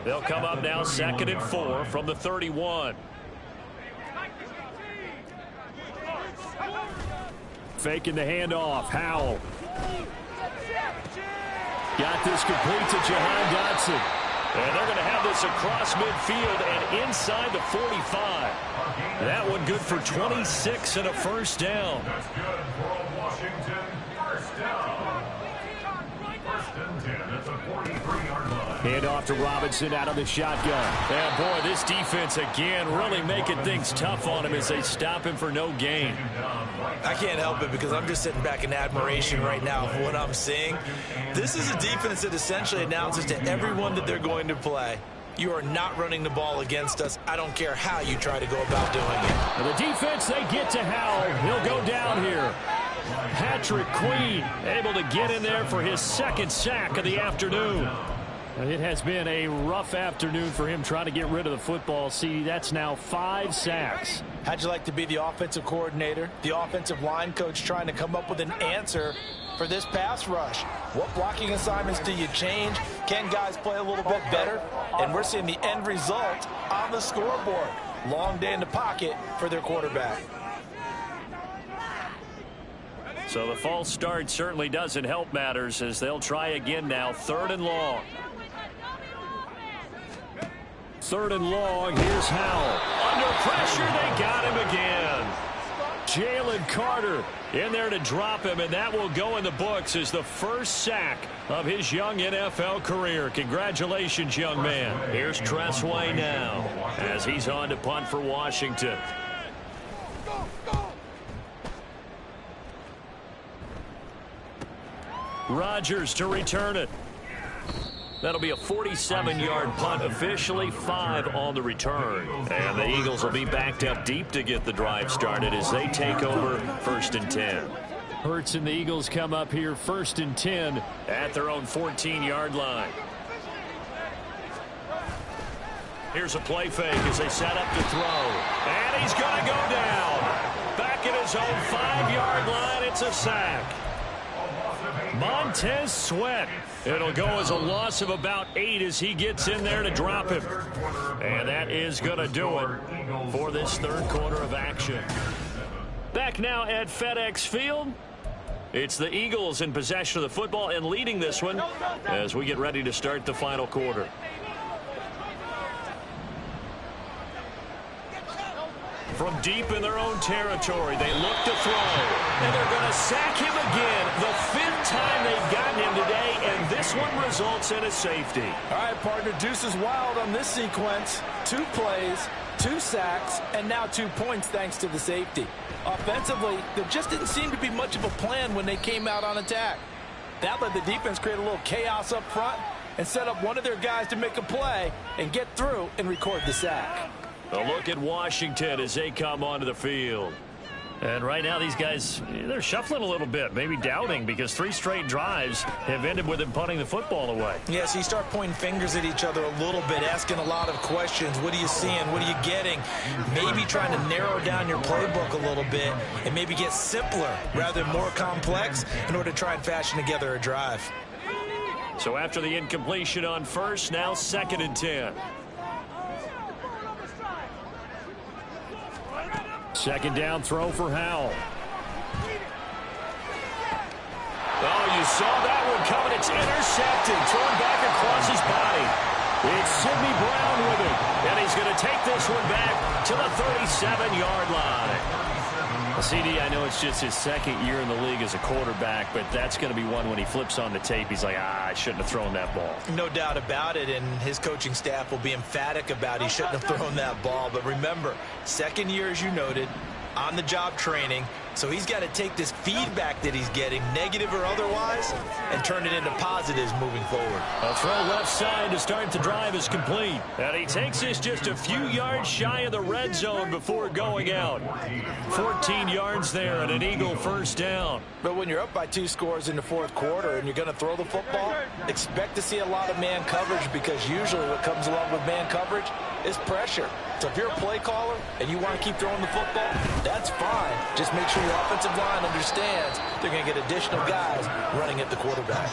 B: They'll come up now 2nd and 4 from the 31. Faking the handoff. Howell. Got this complete to Jahan Dotson. And they're going to have this across midfield and inside the 45. That one good for 26 and a first down.
H: That's good for Washington. First down. First and 10 at the 43-yard line.
B: Hand off to Robinson out of the shotgun. And boy, this defense again really making things tough on him as they stop him for no gain.
C: I can't help it because I'm just sitting back in admiration right now of what I'm seeing. This is a defense that essentially announces to everyone that they're going to play, you are not running the ball against us. I don't care how you try to go about doing it.
B: And the defense, they get to Howell. He'll go down here. Patrick Queen able to get in there for his 2nd sack of the afternoon. It has been a rough afternoon for him trying to get rid of the football. See, that's now 5 sacks.
D: How'd you like to be the offensive coordinator, the offensive line coach trying to come up with an answer for this pass rush? What blocking assignments do you change? Can guys play a little bit better? And we're seeing the end result on the scoreboard. Long day in the pocket for their quarterback.
B: So the false start certainly doesn't help matters as they'll try again now. 3rd and long. 3rd and long. Here's Howell. Under pressure, they got him again. Jalen Carter in there to drop him, and that will go in the books as the first sack of his young NFL career. Congratulations, young man. Here's Tressway now as he's on to punt for Washington. Rodgers to return it. That'll be a 47-yard punt, officially 5 on the return. And the Eagles will be backed up deep to get the drive started as they take over 1st and 10. Hurts and the Eagles come up here 1st and 10 at their own 14-yard line. Here's a play fake as they set up to throw. And he's going to go down. Back at his own 5-yard line, it's a sack. Montez Sweat. It'll go as a loss of about 8 as he gets in there to drop him. And that is going to do it for this 3rd quarter of action. Back now at FedEx Field. It's the Eagles in possession of the football and leading this one as we get ready to start the final quarter. From deep in their own territory, they look to throw. And they're going to sack him again. The 5th time they've gotten him today, and this one results in a safety.
D: All right, partner, deuce is wild on this sequence. 2 plays, 2 sacks, and now 2 points thanks to the safety. Offensively, there just didn't seem to be much of a plan when they came out on attack. That let the defense create a little chaos up front and set up one of their guys to make a play and get through and record the sack.
B: A look at Washington as they come onto the field. And right now, these guys, they're shuffling a little bit, maybe doubting, because 3 straight drives have ended with him punting the football away.
C: Yeah, so you start pointing fingers at each other a little bit, asking a lot of questions. What are you seeing? What are you getting? Maybe trying to narrow down your playbook a little bit and maybe get simpler rather than more complex in order to try and fashion together a drive.
B: So after the incompletion on first, now 2nd and 10. Second down throw for Howell. Oh, you saw that one coming. It's intercepted. Thrown back across his body. It's Sidney Brown with it. And he's going to take this one back to the 37-yard line. CD, I know it's just his 2nd year in the league as a quarterback, but that's going to be one when he flips on the tape. He's like, I shouldn't have thrown that ball.
C: No doubt about it, and his coaching staff will be emphatic about he shouldn't have thrown that ball. But remember, 2nd year, as you noted, on-the-job training. So he's got to take this feedback that he's getting, negative or otherwise, and turn it into positives moving forward.
B: A throw left side to start the drive is complete. And he takes this just a few yards shy of the red zone before going out. 14 yards there and an Eagle first down.
D: But when you're up by 2 scores in the 4th quarter and you're going to throw the football, expect to see a lot of man coverage, because usually what comes along with man coverage is pressure. So if you're a play caller and you want to keep throwing the football, that's fine. Just make sure your offensive line understands they're going to get additional guys running at the quarterback.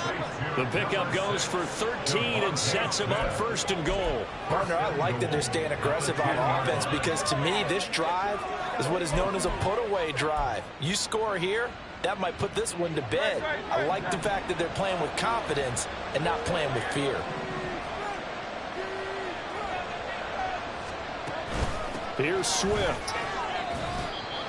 B: The pickup goes for 13 and sets him up 1st and goal.
D: Partner, I like that they're staying aggressive on offense, because to me, this drive is what is known as a put-away drive. You score here, that might put this one to bed. I like the fact that they're playing with confidence and not playing with fear.
B: Here's Swift.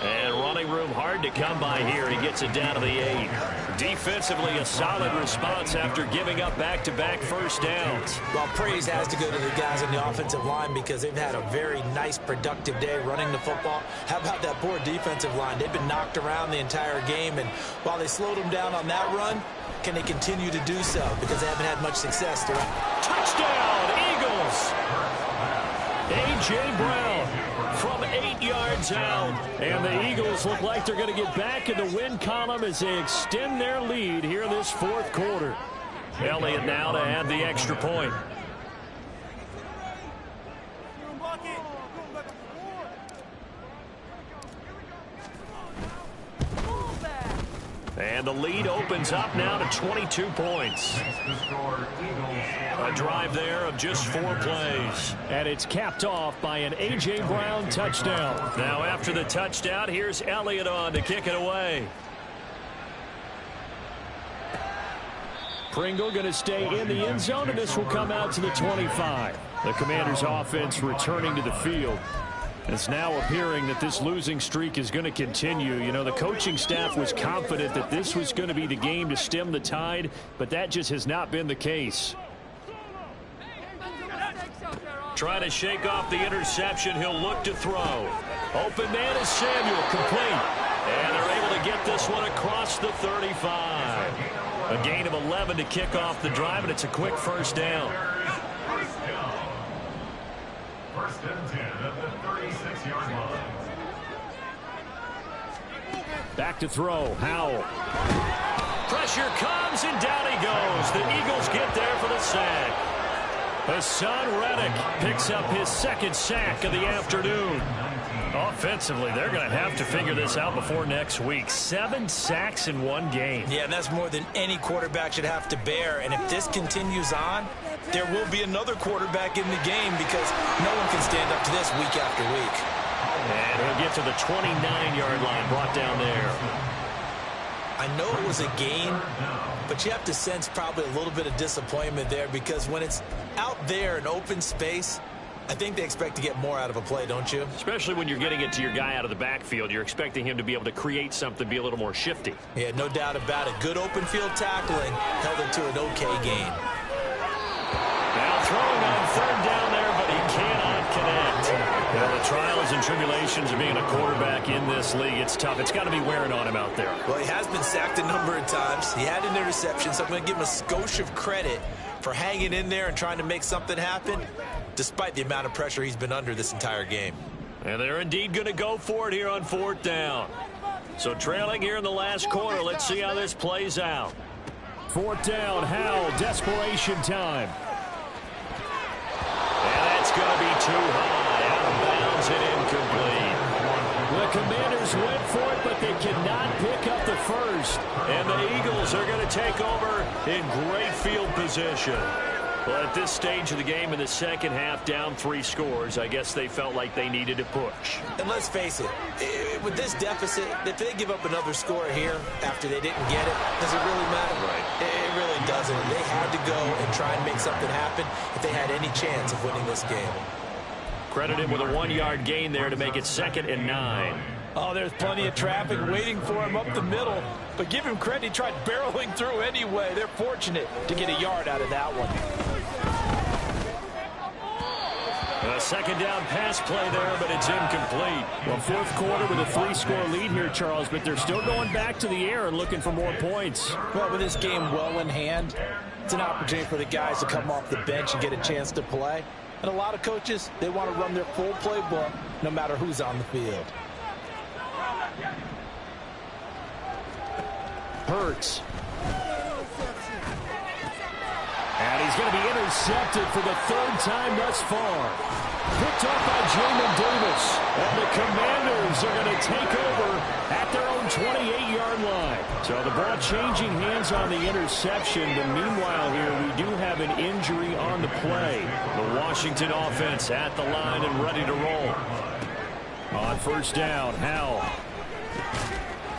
B: And running room hard to come by here. He gets it down to the 8. Defensively, a solid response after giving up back-to-back first downs.
C: Well, praise has to go to the guys on the offensive line, because they've had a very nice, productive day running the football. How about that poor defensive line? They've been knocked around the entire game, and while they slowed them down on that run, can they continue to do so? Because they haven't had much success throughout.
B: Touchdown, Eagles! A.J. Brown from 8 yards out. And the Eagles look like they're going to get back in the win column as they extend their lead here in this 4th quarter. Elliott now to add the extra point. And the lead opens up now to 22 points. A drive there of just 4 plays. And it's capped off by an A.J. Brown touchdown. Now after the touchdown, here's Elliott on to kick it away. Pringle going to stay in the end zone, and this will come out to the 25. The Commanders' offense returning to the field. It's now appearing that this losing streak is going to continue. You know, the coaching staff was confident that this was going to be the game to stem the tide, but that just has not been the case. Trying to shake off the interception. He'll look to throw. Open man is Samuel, complete. And they're able to get this one across the 35. A gain of 11 to kick off the drive, and it's a quick first down.
H: First and 10 at the 36-yard line.
B: Back to throw. Howell. Pressure comes, and down he goes. The Eagles get there for the sack. Hassan Reddick picks up his 2nd sack of the afternoon. Offensively, they're going to have to figure this out before next week. 7 sacks in 1 game.
C: Yeah, and that's more than any quarterback should have to bear. And if this continues on, there will be another quarterback in the game, because no one can stand up to this week after week.
B: And he'll get to the 29-yard line, brought down there.
C: I know it was a gain, but you have to sense probably a little bit of disappointment there, because when it's out there in open space, I think they expect to get more out of a play, don't you?
B: Especially when you're getting it to your guy out of the backfield. You're expecting him to be able to create something, be a little more shifty.
C: Yeah, no doubt about it. Good open field tackling held it to an okay gain.
B: Now throwing on 3rd down there, but he cannot connect. Well, the trials and tribulations of being a quarterback in this league, it's tough. It's got to be wearing on him out there.
C: Well, he has been sacked a number of times. He had an interception, so I'm going to give him a skosh of credit for hanging in there and trying to make something happen, despite the amount of pressure he's been under this entire game.
B: And they're indeed going to go for it here on 4th down. So trailing here in the last quarter. Let's see how this plays out.
E: 4th down, Howell, desperation time.
B: And that's going to be too high. Out of bounds and incomplete.
E: The Commanders went for it, but they cannot pick up the first.
B: And the Eagles are going to take over in great field position. Well, at this stage of the game in the second half, down 3 scores, I guess they felt like they needed to push.
C: And let's face it, with this deficit, if they give up another score here after they didn't get it, does it really matter?
B: Right.
C: It really doesn't. They had to go and try and make something happen if they had any chance of winning this game.
B: Credit him with a 1-yard gain there to make it 2nd and 9.
D: Oh, there's plenty of traffic waiting for him up the middle. But give him credit, he tried barreling through anyway. They're fortunate to get a yard out of that one.
B: A 2nd down pass play there, but it's incomplete.
E: Well, 4th quarter with a 3-score lead here, Charles, but they're still going back to the air and looking for more points.
D: Well, with this game well in hand, it's an opportunity for the guys to come off the bench and get a chance to play. And a lot of coaches, they want to run their full playbook no matter who's on the field.
E: Hurts. And he's going to be intercepted for the 3rd time thus far. Picked up by Jamin Davis. And the Commanders are going to take over at their own 28-yard line. So the ball changing hands on the interception. But meanwhile here, we do have an injury on the play.
B: The Washington offense at the line and ready to roll.
E: On 1st down, Howell.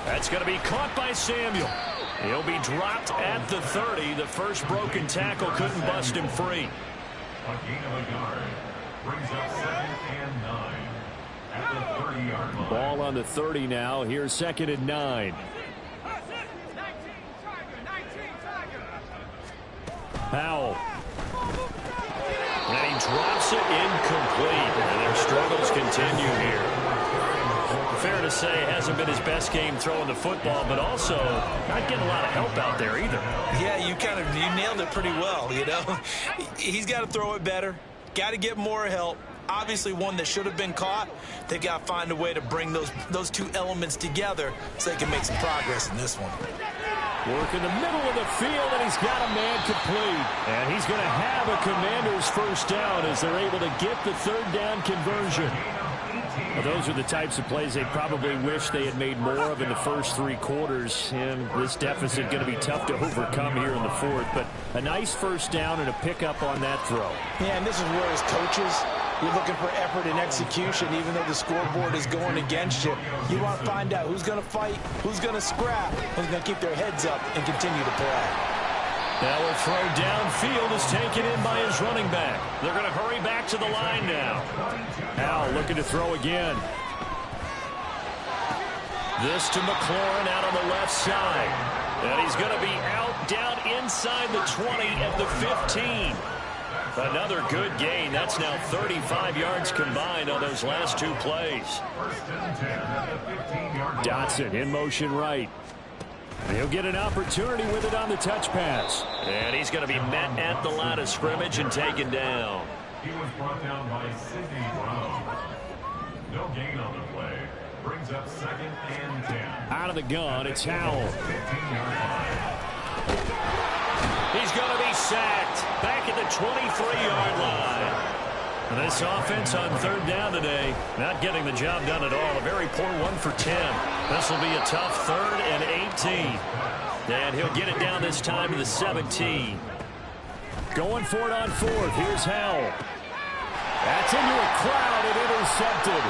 B: That's going to be caught by Samuel. He'll be dropped at the 30. The first broken tackle couldn't bust him free.
H: A gain of a yard brings up 2nd and 9 at the 30-yard line.
E: Ball on the 30 now. Here's 2nd and 9. Howell.
B: And he drops it incomplete. And their struggles continue here. Fair to say, it hasn't been his best game throwing the football, but also not getting a lot of help out there either.
C: Yeah, you nailed it pretty well, you know. He's got to throw it better, got to get more help. Obviously one that should have been caught. They've got to find a way to bring those 2 elements together so they can make some progress in this one.
E: Work in the middle of the field, and he's got a man complete. And he's going to have a Commanders 1st down as they're able to get the 3rd down conversion. Well, those are the types of plays they probably wish they had made more of in the first 3 quarters. And this deficit going to be tough to overcome here in the 4th. But a nice 1st down and a pickup on that throw.
D: Yeah, and this is where as coaches, you're looking for effort and execution, even though the scoreboard is going against you. You want to find out who's going to fight, who's going to scrap, who's going to keep their heads up and continue to play.
B: Now a throw downfield is taken in by his running back. They're going to hurry back to the line now.
E: Howell looking to throw again.
B: This to McLaurin out on the left side. And he's going to be out down inside the 20 at the 15. Another good gain. That's now 35 yards combined on those last 2 plays.
H: 1st and 10 at the 15-yard line.
E: Dotson in motion right. He'll get an opportunity with it on the touch pass.
B: And he's going to be met at the line of scrimmage and taken down.
H: He was brought down by Sidney Brown. No gain on the play. Brings up 2nd and 10.
E: Out of the gun, it's Howell.
H: 15-yard line.
B: He's going to be sacked back at the 23-yard line. And this offense on 3rd down today, not getting the job done at all. A very poor 1 for 10. This will be a tough 3rd and 18. And he'll get it down this time to the 17.
E: Going for it on 4th. Here's Howell. That's into a crowd and intercepted.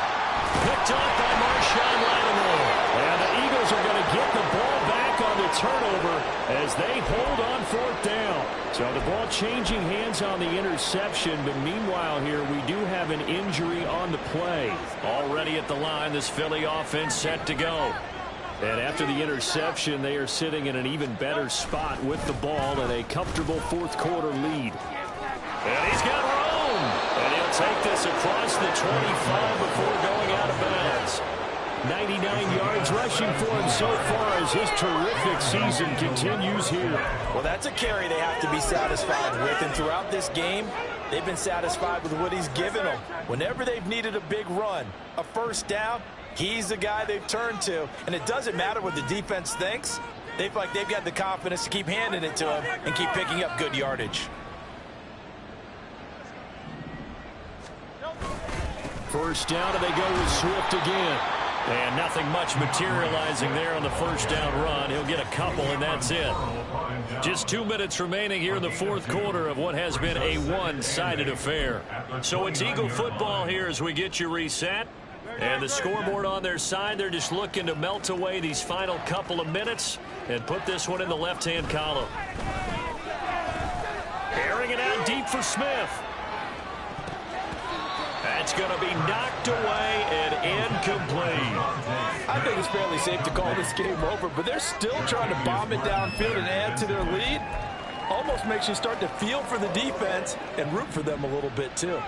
B: Picked up by Marshawn Lattimore.
E: And the Eagles are going to get the ball back on the turnover as they hold on 4th down. So the ball changing hands on the interception, but meanwhile here we do have an injury on the play.
B: Already at the line, this Philly offense set to go.
E: And after the interception, they are sitting in an even better spot with the ball and a comfortable 4th quarter lead.
B: And he's got room. And he'll take this across the 25 before going out of bounds.
E: 99 yards rushing for him so far as his terrific season continues here.
D: Well, that's a carry they have to be satisfied with. And throughout this game, they've been satisfied with what he's given them. Whenever they've needed a big run, a 1st down, He's the guy they've turned to, and it doesn't matter what the defense thinks. They feel like they've got the confidence to keep handing it to him and keep picking up good yardage.
B: First down, and they go with Swift again. And nothing much materializing there on the first down run. He'll get a couple, and that's it. Just 2 minutes remaining here in the fourth quarter of what has been a one-sided affair. So it's Eagle football here as we get you reset. And the scoreboard on their side, they're just looking to melt away these final couple of minutes and put this one in the left-hand column. Airing it out deep for Smith. That's going to be knocked away and incomplete.
D: I think it's fairly safe to call this game over, but they're still trying to bomb it downfield and add to their lead. Almost makes you start to feel for the defense and root for them a little bit too.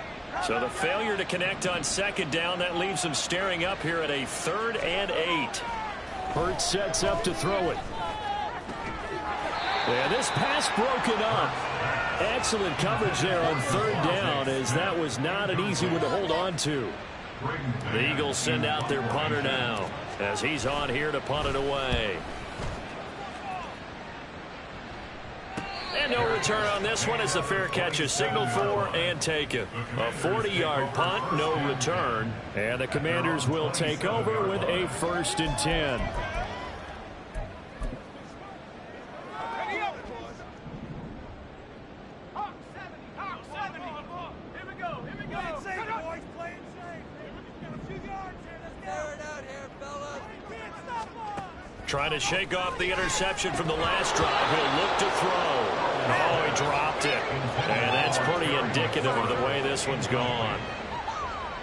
B: So the failure to connect on second down, that leaves them staring up here at a 3rd and 8. Hurts sets up to throw it. And this pass broken up. Excellent coverage there on 3rd down, as that was not an easy one to hold on to. The Eagles send out their punter now as he's on here to punt it away. And no return on this one as the fair catch is signaled for and taken. A 40-yard punt, no return. And the Commanders will take over with a 1st and 10. Trying to shake off the interception from the last drive. He'll look to throw. Oh, he dropped it. And that's pretty indicative of the way this one's gone.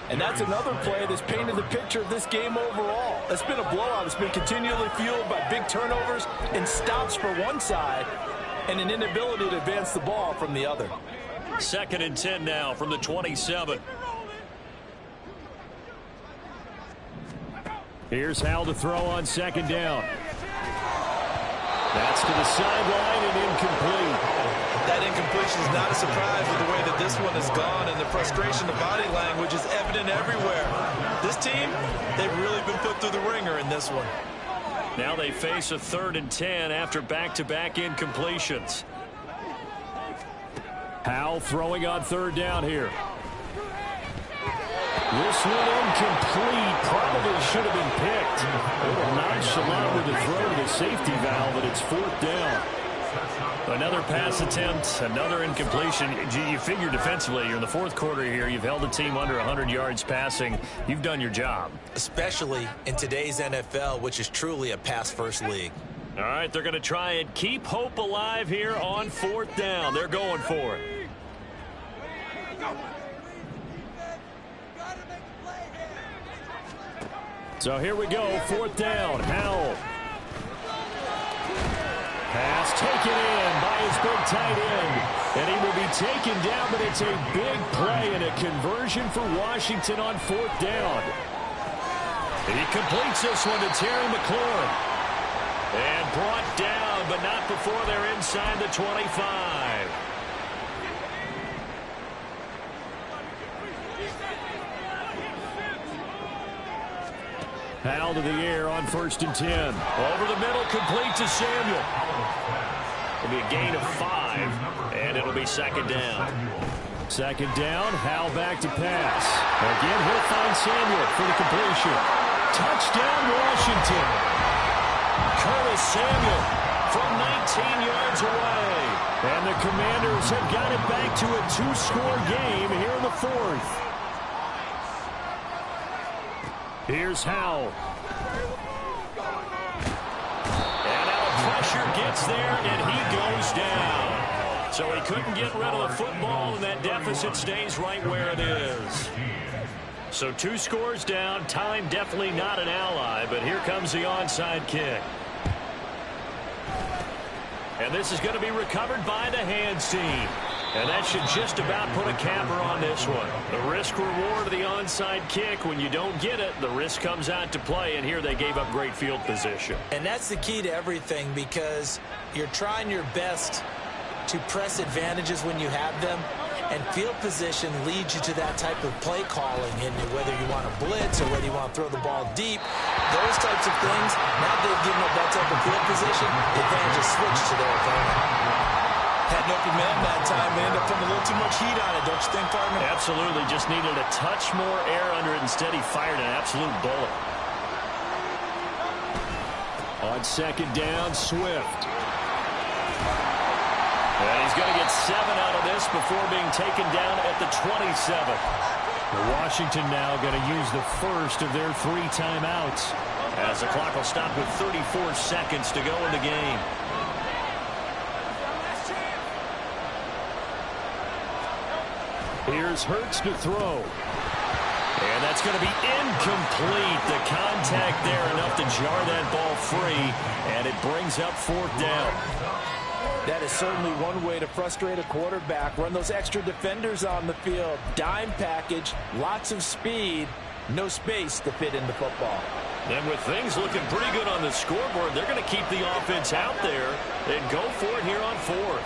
D: And that's another play that's painted the picture of this game overall. It's been a blowout. It's been continually fueled by big turnovers and stops for one side and an inability to advance the ball from the other.
B: 2nd and 10 now from the 27. Here's Howell to throw on 2nd down. That's to the sideline and incomplete.
C: That incompletion is not a surprise with the way that this one has gone, and the frustration, the body language is evident everywhere. This team, they've really been put through the ringer in this one.
B: Now they face a 3rd and 10 after back-to-back incompletions. Howell throwing on 3rd down here. This one incomplete. Probably should have been picked. A little nonchalant with the throw to the safety valve, but it's 4th down. Another pass attempt, another incompletion. You figure defensively, you're in the 4th quarter here. You've held the team under 100 yards passing. You've done your job.
C: Especially in today's NFL, which is truly a pass-first league.
B: All right, they're going to try and keep hope alive here on 4th down. They're going for it. So here we go, 4th down. Howell. Pass taken in by his big tight end. And he will be taken down, but it's a big play and a conversion for Washington on 4th down. He completes this one to Terry McLaurin. And brought down, but not before they're inside the 25. Howell to the air on 1st and 10. Over the middle, complete to Samuel. It'll be a gain of 5, and it'll be 2nd down. 2nd down, Howell back to pass. Again, he'll find Samuel for the completion. Touchdown, Washington. Curtis Samuel from 19 yards away. And the Commanders have got it back to a 2-score game here in the 4th. Here's Howell. And now the pressure gets there, and he goes down. So he couldn't get rid of the football, and that deficit stays right where it is. So 2 scores down. Time definitely not an ally, but here comes the onside kick. And this is going to be recovered by the hands team. And that should just about put a capper on this one. The risk-reward of the onside kick. When you don't get it, the risk comes out to play, and here they gave up great field position.
C: And that's the key to everything, because you're trying your best to press advantages when you have them, And field position leads you to that type of play calling, and whether you want to blitz or whether you want to throw the ball deep, those types of things, now they've given up that type of field position, the advantage is switched to their opponent.
D: Had an open man that time, and ended up putting a little too much heat on it, don't you think, partner?
B: Absolutely, just needed a touch more air under it. Instead, he fired an absolute bullet. On second down, Swift. And he's going to get 7 out of this before being taken down at the 27. Washington now going to use the first of their 3 timeouts, as the clock will stop with 34 seconds to go in the game. Here's Hurts to throw. And that's going to be incomplete. The contact there enough to jar that ball free, and it brings up 4th down.
D: That is certainly one way to frustrate a quarterback. Run those extra defenders on the field. Dime package, lots of speed, no space to fit in the football.
B: And with things looking pretty good on the scoreboard, they're going to keep the offense out there and go for it here on 4th.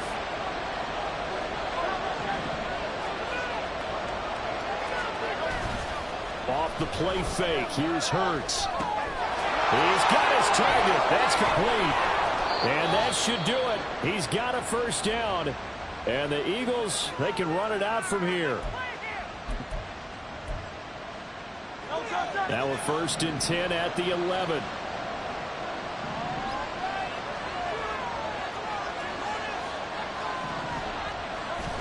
B: Off the play fake, here's Hurts. He's got his target. That's complete. And that should do it. He's got a first down. And the Eagles, they can run it out from here. Now a 1st and 10 at the 11.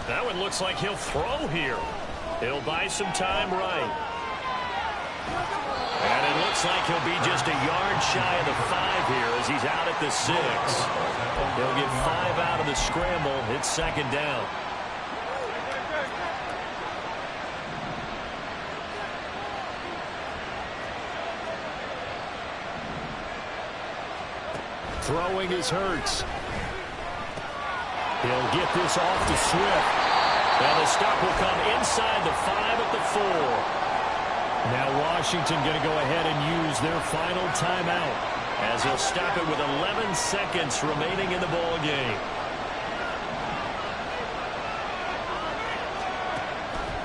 B: That one looks like he'll throw here. He'll buy some time right. And it looks like he'll be just a yard shy of the 5 here as he's out at the 6. He'll get 5 out of the scramble. It's 2nd down. Throwing is Hurts. He'll get this off to Swift. And the stop will come inside the 5 at the 4. Now Washington going to go ahead and use their final timeout, as he'll stop it with 11 seconds remaining in the ball game.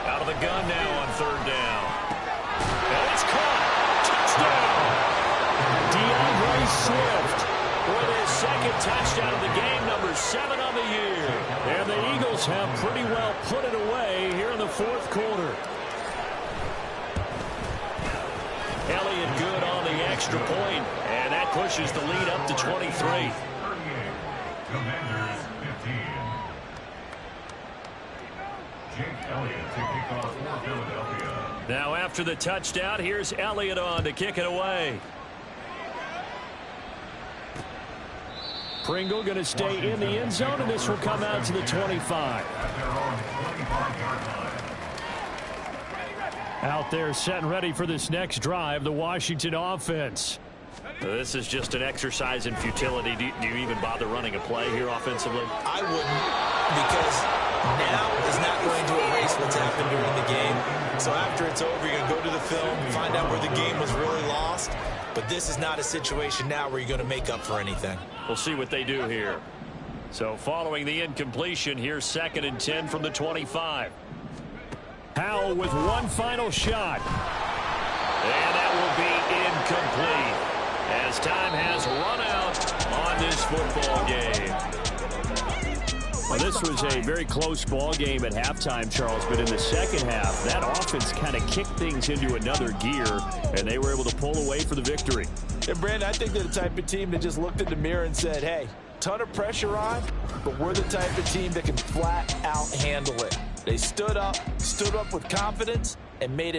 B: Out of the gun now on 3rd down. And it's caught. Touchdown. DeAndre Swift with his 2nd touchdown of the game, number 7 on the year. And the Eagles have pretty well put it away here in the 4th quarter. Elliott good on the extra point, and that pushes the lead up to 23.
H: 38. Commanders 15. Jake Elliott to kick off for Philadelphia.
B: Now after the touchdown, here's Elliott on to kick it away. Pringle going to stay in the end zone, and this will come out to the 25.
H: At their own 25-yard line.
B: Out there set and ready for this next drive, the Washington offense. This is just an exercise in futility. Do you even bother running a play here offensively?
C: I wouldn't, because now is not going to erase what's happened during the game. So after it's over, you're going to go to the film, find out where the game was really lost. But this is not a situation now where you're going to make up for anything.
B: We'll see what they do here. So following the incompletion, here's 2nd and 10 from the 25. Howell with one final shot. And that will be incomplete, as time has run out on this football game. Well, this was a very close ball game at halftime, Charles, but in the second half, that offense kind of kicked things into another gear, and they were able to pull away for the victory.
D: And Brandon, I think they're the type of team that just looked in the mirror and said, hey, ton of pressure on, but we're the type of team that can flat out handle it. They stood up with confidence and made it